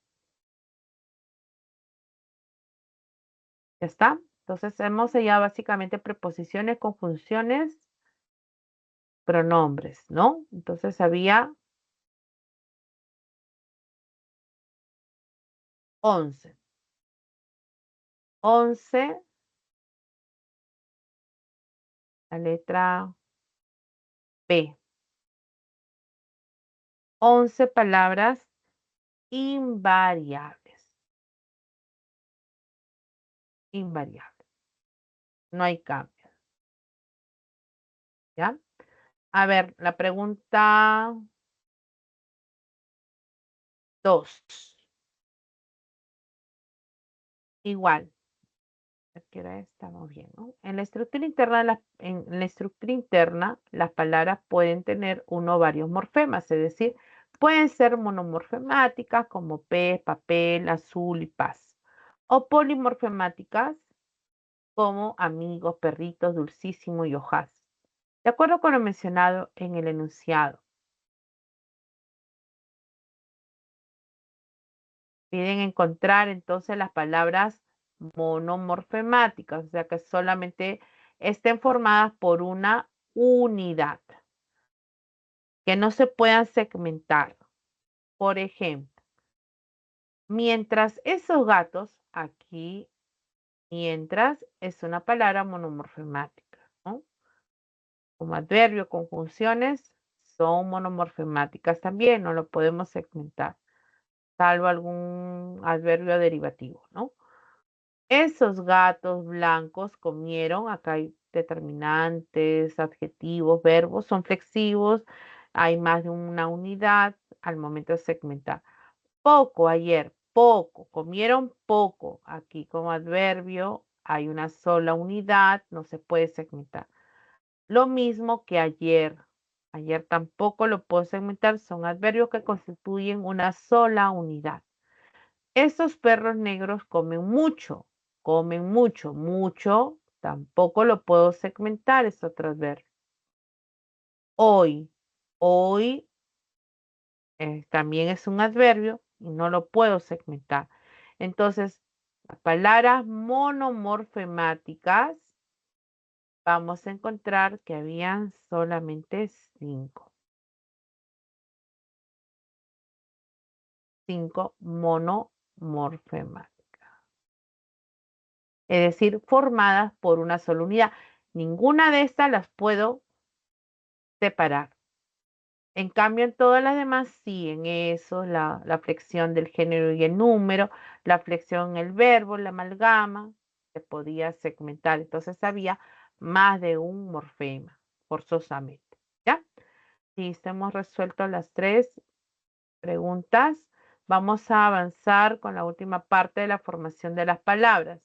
¿ya está? Entonces hemos sellado básicamente preposiciones, conjunciones, pronombres, ¿no? Entonces había 11. 11, la letra P. 11 palabras invariables. Invariables. No hay cambio. ¿Ya? A ver, la pregunta 2. Igual. Aquí ahora estamos bien, ¿no? En la estructura interna, las palabras pueden tener uno o varios morfemas, es decir, pueden ser monomorfemáticas como pez, papel, azul y paz, o polimorfemáticas como amigos, perritos, dulcísimo y hojas. De acuerdo con lo mencionado en el enunciado, piden encontrar entonces las palabras monomorfemáticas, o sea que solamente estén formadas por una unidad, que no se puedan segmentar. Por ejemplo, mientras esos gatos, aquí, mientras es una palabra monomorfemática, ¿no? Como adverbio, conjunciones son monomorfemáticas también, no lo podemos segmentar, salvo algún adverbio derivativo, ¿no? Esos gatos blancos comieron, acá hay determinantes, adjetivos, verbos, son flexivos, hay más de una unidad al momento de segmentar. Poco ayer, poco, comieron poco. Aquí como adverbio hay una sola unidad, no se puede segmentar. Lo mismo que ayer. Ayer tampoco lo puedo segmentar, son adverbios que constituyen una sola unidad. Estos perros negros comen mucho, mucho. tampoco lo puedo segmentar, es otro adverbio. Hoy, hoy también es un adverbio y no lo puedo segmentar. Entonces, las palabras monomorfemáticas, vamos a encontrar que habían solamente 5. 5 monomorfemáticas. Es decir, formadas por una sola unidad. Ninguna de estas las puedo separar. En cambio, en todas las demás, sí, en eso, la flexión del género y el número, la flexión en el verbo, la amalgama, se podía segmentar. Entonces había más de un morfema, forzosamente. ¿Ya? Listo, hemos resuelto las 3 preguntas. Vamos a avanzar con la última parte de la formación de las palabras.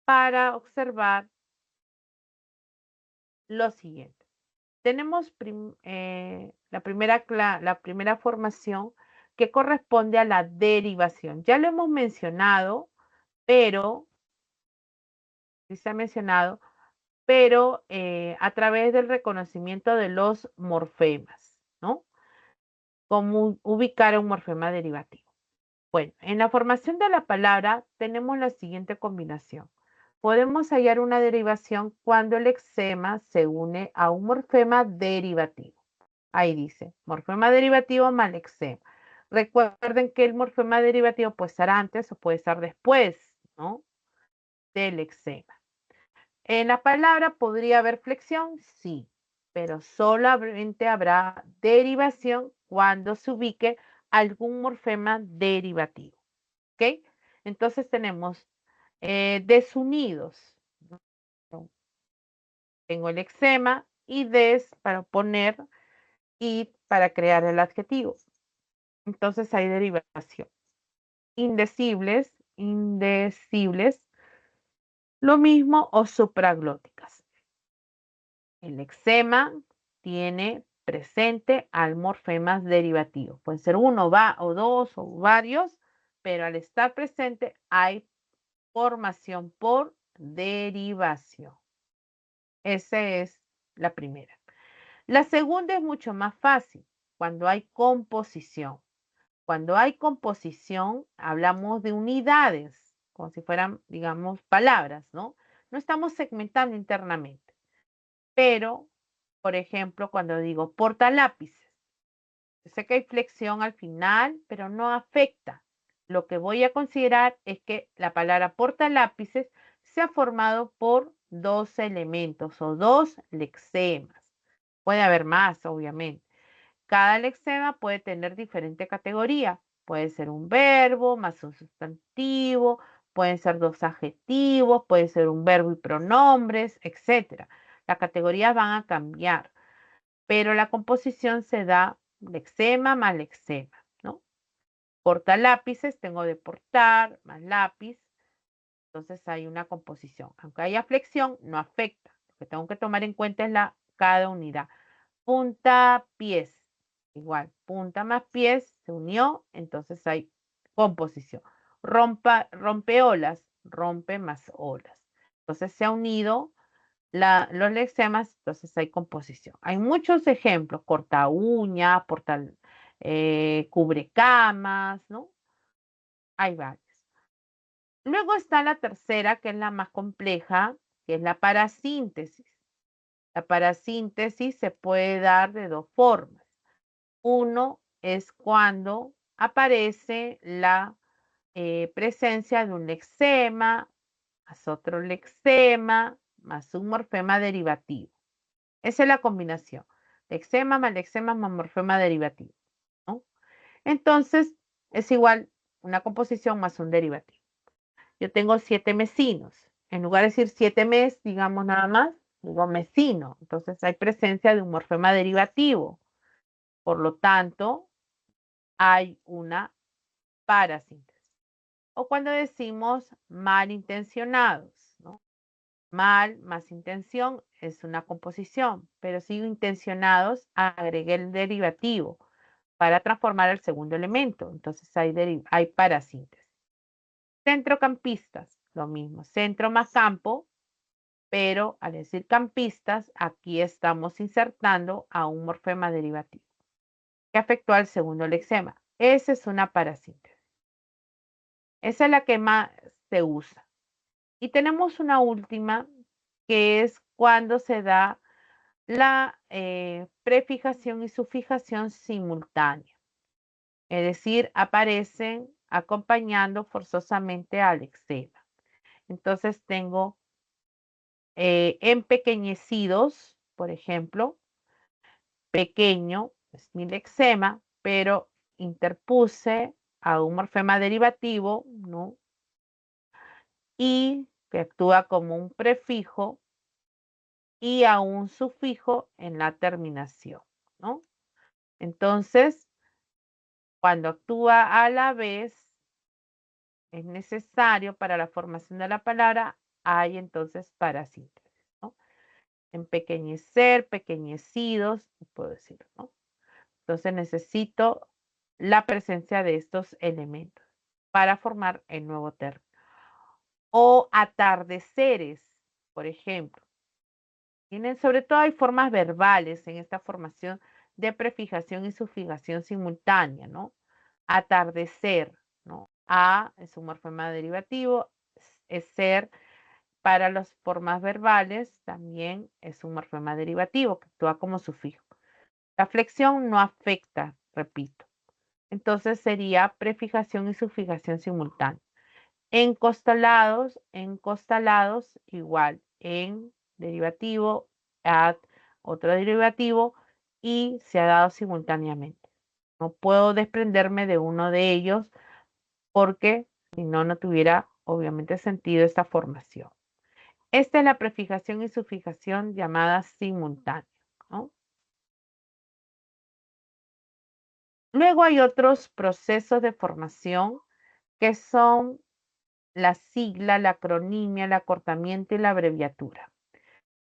Para observar lo siguiente. Tenemos la primera formación que corresponde a la derivación. Ya lo hemos mencionado, pero, sí se ha mencionado, pero a través del reconocimiento de los morfemas, ¿no? Cómo ubicar un morfema derivativo. Bueno, en la formación de la palabra tenemos la siguiente combinación. Podemos hallar una derivación cuando el lexema se une a un morfema derivativo. Ahí dice, morfema derivativo más lexema. Recuerden que el morfema derivativo puede estar antes o puede estar después, ¿no? Del lexema. ¿En la palabra podría haber flexión? Sí, pero solamente habrá derivación cuando se ubique algún morfema derivativo. ¿Ok? Entonces tenemos desunidos. ¿No? Tengo el lexema y des para poner y para crear el adjetivo. Entonces hay derivación. Indecibles, lo mismo o supraglóticas. El lexema tiene presente al morfemas derivativos. Pueden ser uno, o dos o varios, pero al estar presente hay formación por derivación. Esa es la primera. La segunda es mucho más fácil, cuando hay composición. Cuando hay composición, hablamos de unidades, como si fueran, digamos, palabras, ¿no? No estamos segmentando internamente. Pero, por ejemplo, cuando digo portalápices, sé que hay flexión al final, pero no afecta. Lo que voy a considerar es que la palabra portalápices se ha formado por 2 elementos o 2 lexemas. Puede haber más, obviamente. Cada lexema puede tener diferente categoría. Puede ser un verbo más un sustantivo, pueden ser 2 adjetivos, puede ser un verbo y pronombres, etc. Las categorías van a cambiar, pero la composición se da lexema más lexema, ¿no? Portalápices, tengo de portar más lápiz, entonces hay una composición. Aunque haya flexión, no afecta. Lo que tengo que tomar en cuenta es cada unidad. Punta, pies. Igual, punta más pies se unió, entonces hay composición. Rompeolas, rompe más olas. Entonces se ha unido los lexemas, entonces hay composición. Hay muchos ejemplos, corta uña, cubre camas, ¿no? Hay varios. Luego está la tercera, que es la más compleja, que es la parasíntesis. La parasíntesis se puede dar de 2 formas. Uno es cuando aparece la presencia de un lexema, más otro lexema, más un morfema derivativo. Esa es la combinación. Lexema más morfema derivativo, ¿no? Entonces, es igual una composición más un derivativo. Yo tengo 7 mesinos. En lugar de decir 7 mes, digamos nada más, digo mesino. Entonces, hay presencia de un morfema derivativo. Por lo tanto, hay una parasíntesis. O cuando decimos malintencionados, ¿no? Mal más intención es una composición, pero si intencionados, agregué el derivativo para transformar el segundo elemento. Entonces hay parasíntesis. Centrocampistas. lo mismo. Centro más campo, pero al decir campistas, aquí estamos insertando a un morfema derivativo que afectó al segundo lexema. Esa es una parasíntesis. Esa es la que más se usa. Y tenemos una última, que es cuando se da la prefijación y sufijación simultánea. Es decir, aparecen acompañando forzosamente al lexema. Entonces tengo empequeñecidos, por ejemplo, pequeño es mi lexema, pero interpuse a un morfema derivativo, ¿no? Y que actúa como un prefijo y a un sufijo en la terminación, ¿no? Entonces, cuando actúa a la vez, es necesario para la formación de la palabra, hay entonces parasíntesis, ¿no? Empequeñecer, pequeñecidos, puedo decir, ¿no? Entonces necesito la presencia de estos elementos para formar el nuevo término. O atardeceres, por ejemplo. Sobre todo hay formas verbales en esta formación de prefijación y sufijación simultánea, ¿no? Atardecer, ¿no? A es un morfema derivativo, es ser para las formas verbales también es un morfema derivativo que actúa como sufijo. La flexión no afecta, repito. Entonces sería prefijación y sufijación simultánea. Encostalados igual, en derivativo, ad otro derivativo y se ha dado simultáneamente. No puedo desprenderme de uno de ellos porque si no, no tuviera obviamente sentido esta formación. Esta es la prefijación y sufijación llamada simultánea, ¿no? Luego hay otros procesos de formación que son la sigla, la acronimia, el acortamiento y la abreviatura.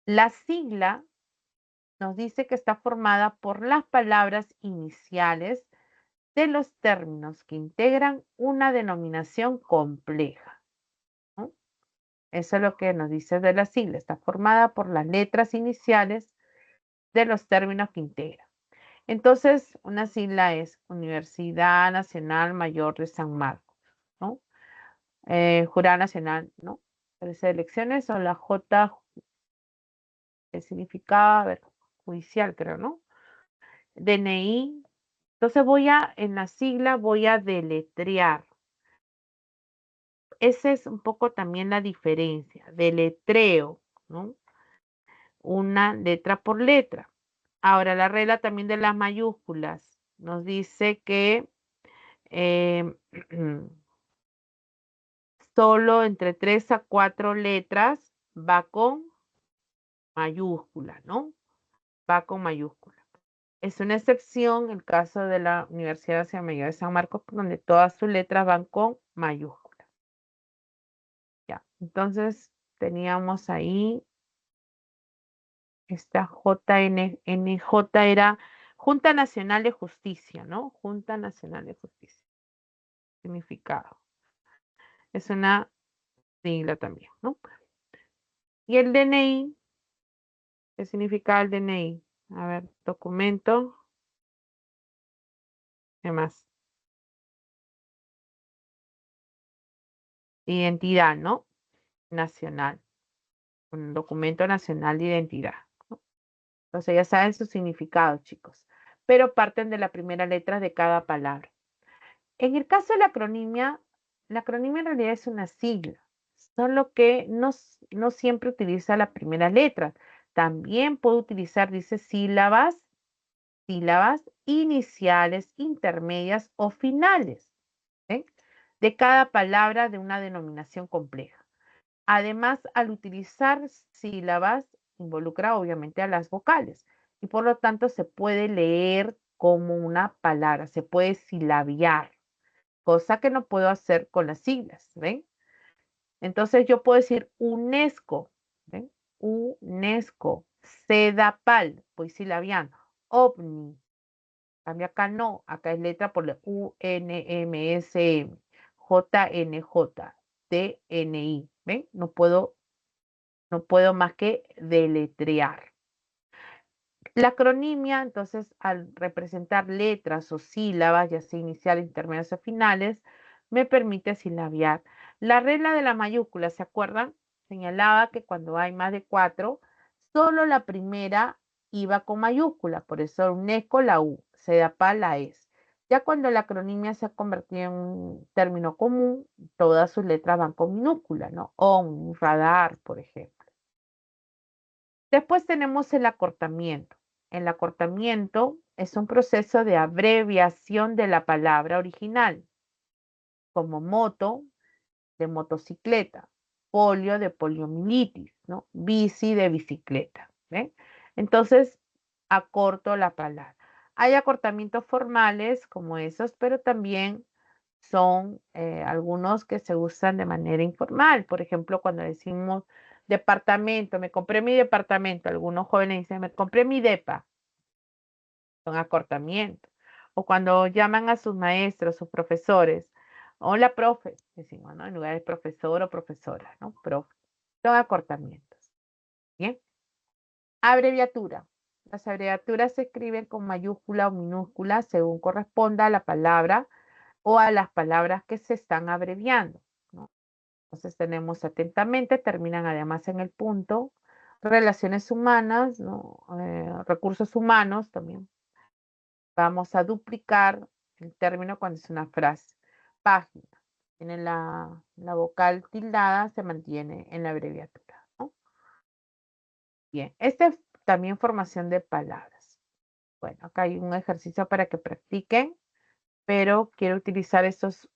La sigla nos dice que está formada por las palabras iniciales de los términos que integran una denominación compleja, ¿no? Eso es lo que nos dice de la sigla. Está formada por las letras iniciales de los términos que integran. Entonces, una sigla es Universidad Nacional Mayor de San Marcos, ¿no? Jurado Nacional, ¿no? De elecciones o la J, que significaba, a ver, judicial, creo, ¿no? DNI. Entonces en la sigla voy a deletrear. Esa es un poco también la diferencia, deletreo, ¿no? Una letra por letra. Ahora, la regla también de las mayúsculas nos dice que solo entre 3 a 4 letras va con mayúscula, ¿no? Va con mayúscula. Es una excepción el caso de la Universidad Nacional Mayor de San Marcos, donde todas sus letras van con mayúscula. Ya, entonces teníamos ahí esta JNJ era Junta Nacional de Justicia, ¿no? Junta Nacional de Justicia. Significado. Es una sigla también, ¿no? Y el DNI, ¿qué significa el DNI? A ver, documento. ¿Qué más? Identidad, ¿no? Nacional. Un documento nacional de identidad, ¿no? Entonces ya saben su significado, chicos. Pero parten de la primera letra de cada palabra. En el caso de la acronimia en realidad es una sigla, solo que no siempre utiliza la primera letra. También puede utilizar, dice, sílabas iniciales, intermedias o finales, ¿eh? De cada palabra de una denominación compleja. Además, al utilizar sílabas, involucra obviamente a las vocales y por lo tanto se puede leer como una palabra, se puede silabiar, cosa que no puedo hacer con las siglas, ¿ven? Entonces yo puedo decir UNESCO, ¿ven? UNESCO, CEDAPAL, voy silabiando, OVNI, cambio acá no, acá es letra por la UNMSM, JNJ, DNI. ¿Ven? No puedo más que deletrear. La acronimia, entonces, al representar letras o sílabas, ya sea iniciales, intermedias o finales, me permite silabiar. La regla de la mayúscula, ¿se acuerdan? Señalaba que cuando hay más de 4, solo la primera iba con mayúscula, por eso UNESCO la U, CEDAPA la S. Ya cuando la acronimia se ha convertido en un término común, todas sus letras van con minúscula, ¿no? ON, radar, por ejemplo. Después tenemos el acortamiento. El acortamiento es un proceso de abreviación de la palabra original, como moto, de motocicleta, polio, de poliomielitis, ¿no? Bici, de bicicleta. ¿Ven? Entonces, acorto la palabra. Hay acortamientos formales como esos, pero también son algunos que se usan de manera informal. Por ejemplo, cuando decimos departamento, me compré mi departamento, algunos jóvenes dicen, me compré mi depa, son acortamientos. O cuando llaman a sus maestros, sus profesores, hola, profe, decimos, ¿no? En lugar de profesor o profesora, ¿no? Profe. Son acortamientos. Bien. Abreviatura. Las abreviaturas se escriben con mayúscula o minúscula según corresponda a la palabra o a las palabras que se están abreviando, ¿no? Entonces tenemos atentamente, terminan además en el punto, relaciones humanas, ¿no? Recursos humanos también. Vamos a duplicar el término cuando es una frase. Página. Tiene la vocal tildada, se mantiene en la abreviatura, ¿no? Bien, esta es también formación de palabras. Bueno, acá hay un ejercicio para que practiquen, pero quiero utilizar estos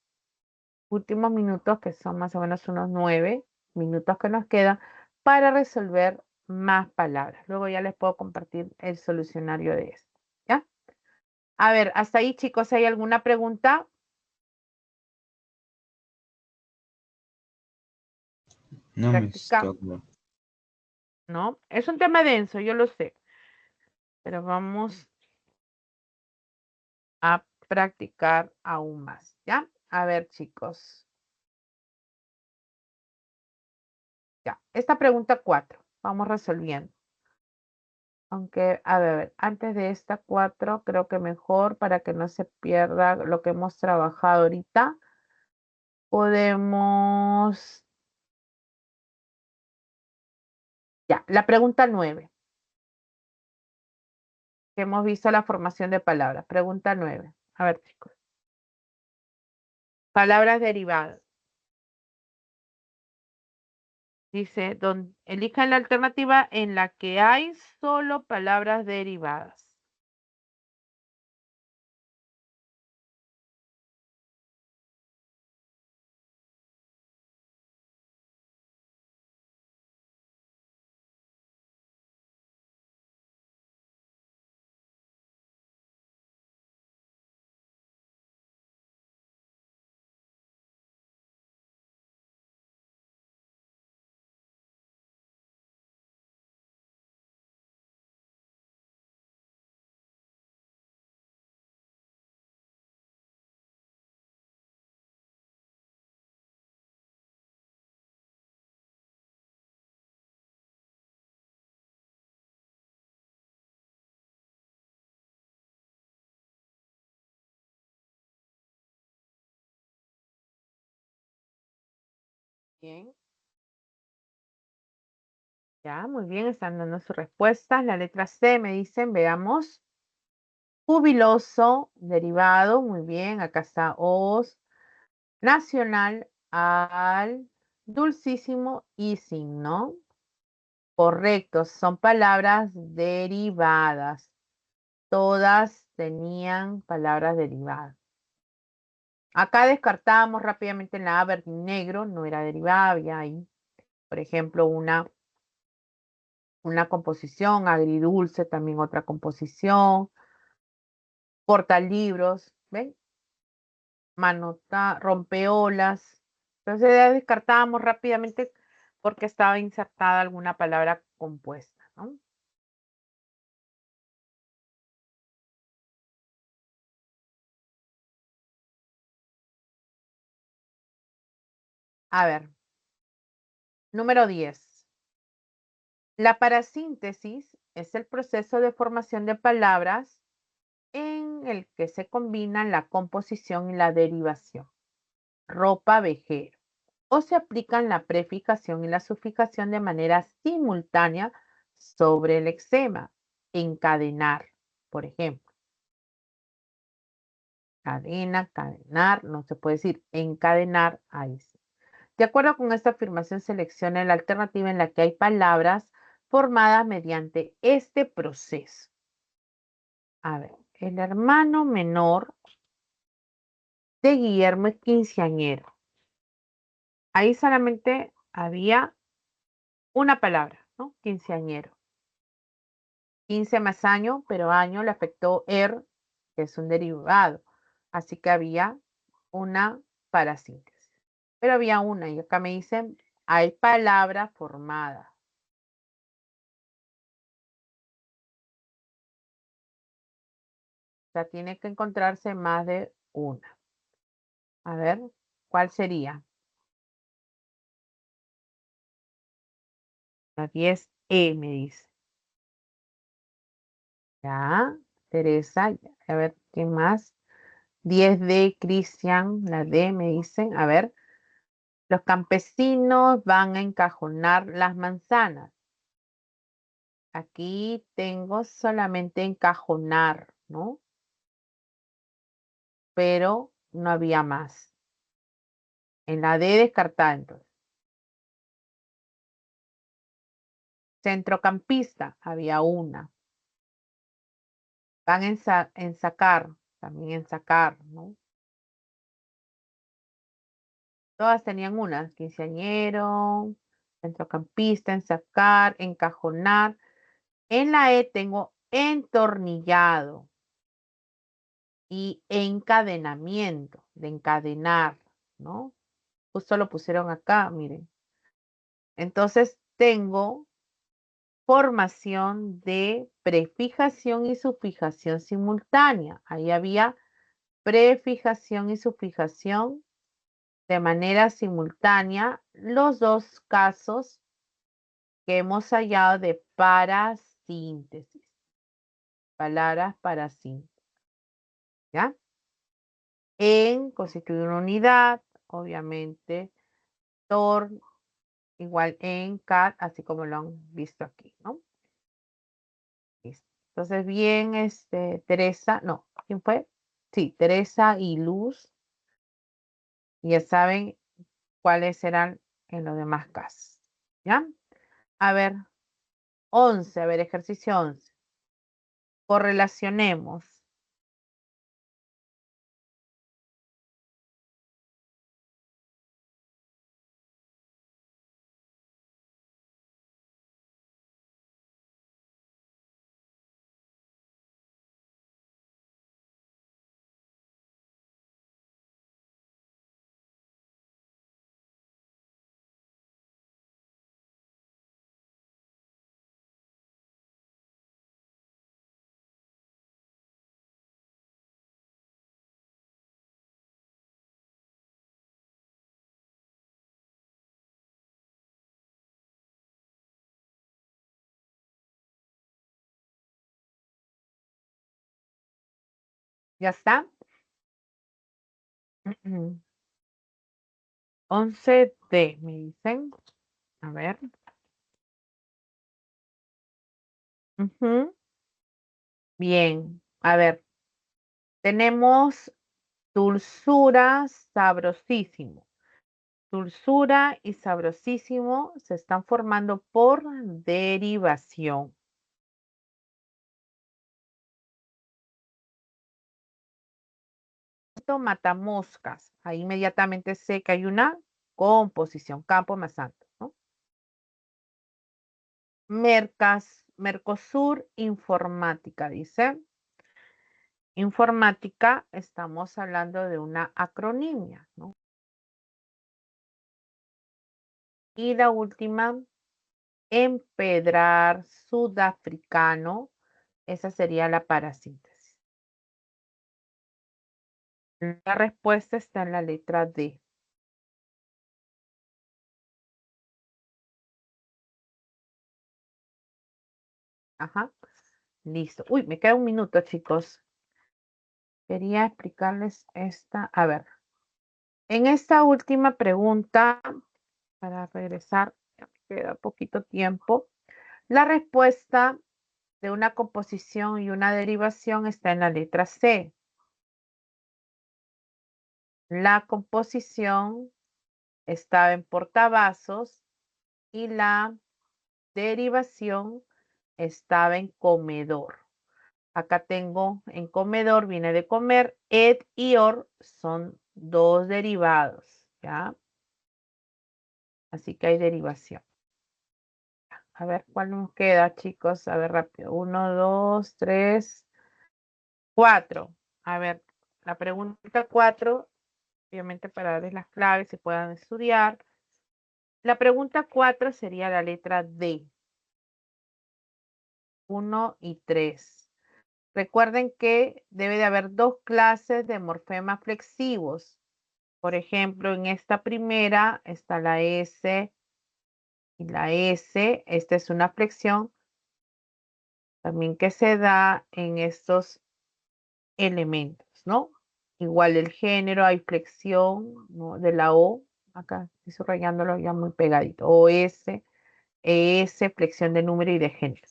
últimos minutos, que son más o menos unos 9 minutos que nos quedan, para resolver más palabras. Luego ya les puedo compartir el solucionario de esto. ¿Ya? A ver, hasta ahí, chicos, ¿hay alguna pregunta?
No, Miss,
Practica.
todo claro.
¿No? Es un tema denso, yo lo sé, pero vamos a practicar aún más, ¿ya? A ver, chicos. Ya, esta pregunta 4, vamos resolviendo. Aunque, a ver, antes de esta 4, creo que mejor para que no se pierda lo que hemos trabajado ahorita, podemos... Ya, la pregunta 9, que hemos visto la formación de palabras. Pregunta 9. A ver, chicos. Palabras derivadas. Dice, elijan la alternativa en la que hay solo palabras derivadas. Bien. Ya, muy bien, están dando sus respuestas. La letra C me dicen, veamos. Jubiloso, derivado, muy bien, acá está os. Nacional, al. Dulcísimo y signo. Correcto, son palabras derivadas. Todas tenían palabras derivadas. Acá descartábamos rápidamente en la A negro, no era derivada, había ahí, por ejemplo, una composición, agridulce, también otra composición, portalibros, ¿ven? Manota, rompeolas. Entonces ya descartábamos rápidamente porque estaba insertada alguna palabra compuesta, ¿no? A ver, número 10. La parasíntesis es el proceso de formación de palabras en el que se combinan la composición y la derivación. Ropa, vejero. O se aplican la prefijación y la sufijación de manera simultánea sobre el lexema. Encadenar, por ejemplo. Cadena, cadenar, no se puede decir encadenar, ahí sí. De acuerdo con esta afirmación, seleccione la alternativa en la que hay palabras formadas mediante este proceso. A ver, el hermano menor de Guillermo es quinceañero. Ahí solamente había una palabra, ¿no? Quinceañero. 15 más año, pero año le afectó que es un derivado. Así que había una parasíntesis. Pero había una, y acá me dicen, hay palabra formada. O sea, tiene que encontrarse más de una. A ver, ¿cuál sería? La 10E me dice. Ya, Teresa, a ver, ¿qué más? 10D, Cristian, la D me dicen. A ver, los campesinos van a encajonar las manzanas. Aquí tengo solamente encajonar, ¿no? Pero no había más. En la D descartada entonces. Centrocampista, había una. Van en sacar, también en sacar, ¿no? Todas tenían una, quinceañero, centrocampista, ensacar, encajonar. En la E tengo entornillado y encadenamiento, de encadenar, ¿no? Justo lo pusieron acá, miren. Entonces tengo formación de prefijación y sufijación simultánea. Ahí había prefijación y sufijación de manera simultánea, los dos casos que hemos hallado de parasíntesis. Palabras parasíntesis. ¿Ya? En constituir una unidad, obviamente, tor igual en cat, así como lo han visto aquí, ¿no? Listo. Entonces, bien, Teresa, no, ¿quién fue? Sí, Teresa y Luz. Ya saben cuáles serán en los demás casos. ¿Ya? A ver, 11, a ver, ejercicio 11. Correlacionemos. ¿Ya está? 11D, me dicen. A ver. Ujú. Bien, a ver. Tenemos dulzura, sabrosísimo. Dulzura y sabrosísimo se están formando por derivación. Esto matamoscas. Ahí inmediatamente sé que hay una composición, campo más alto, ¿no? Mercosur Informática, dice. Informática, estamos hablando de una acronimia, ¿no? Y la última, empedrar sudafricano, esa sería la parasíntesis. La respuesta está en la letra D. Ajá. Listo. Uy, me queda un minuto, chicos. Quería explicarles esta. A ver. En esta última pregunta, para regresar, ya me queda poquito tiempo. La respuesta de una composición y una derivación está en la letra C. La composición estaba en portavasos y la derivación estaba en comedor. Acá tengo en comedor, viene de comer, ed y or son dos derivados, ¿ya? Así que hay derivación. A ver, ¿cuál nos queda, chicos? A ver, rápido. 1, 2, 3, 4. A ver, la pregunta 4, obviamente para darles las claves y puedan estudiar. La pregunta 4 sería la letra D. 1 y 3. Recuerden que debe de haber dos clases de morfemas flexivos. Por ejemplo, en esta primera está la S y la S. Esta es una flexión también que se da en estos elementos, ¿no? Igual el género, hay flexión, ¿no? De la O. Acá estoy subrayándolo ya muy pegadito. OS, ES, flexión de número y de género.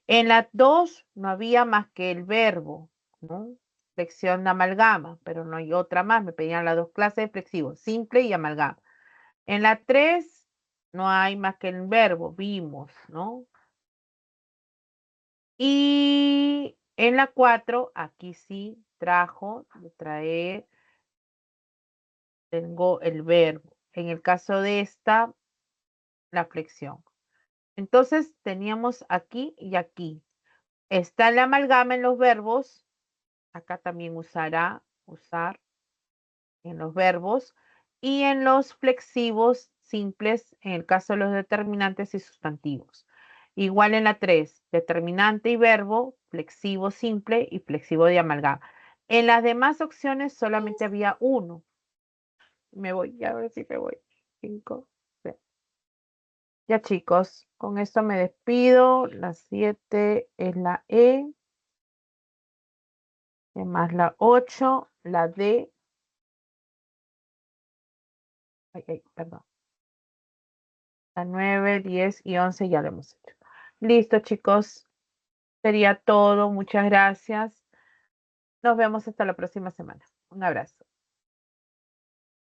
En las dos no había más que el verbo, ¿no? Flexión de amalgama, pero no hay otra más. Me pedían las dos clases de flexivos, simple y amalgama. En la 3 no hay más que el verbo, vimos, ¿no? Y en la 4, aquí sí trajo, de traer, tengo el verbo. En el caso de esta, la flexión. Entonces teníamos aquí y aquí. Está la amalgama en los verbos. Acá también usar en los verbos. Y en los flexivos simples, en el caso de los determinantes y sustantivos. Igual en la 3, determinante y verbo, flexivo simple y flexivo de amalgama. En las demás opciones solamente había uno. Me voy, ya a ver si me voy. 5. Ya chicos, con esto me despido. La 7 es la E, más la 8, la D. Ay, perdón. La 9, 10 y 11 ya lo hemos hecho. Listo chicos, sería todo. Muchas gracias. Nos vemos hasta la próxima semana. Un abrazo.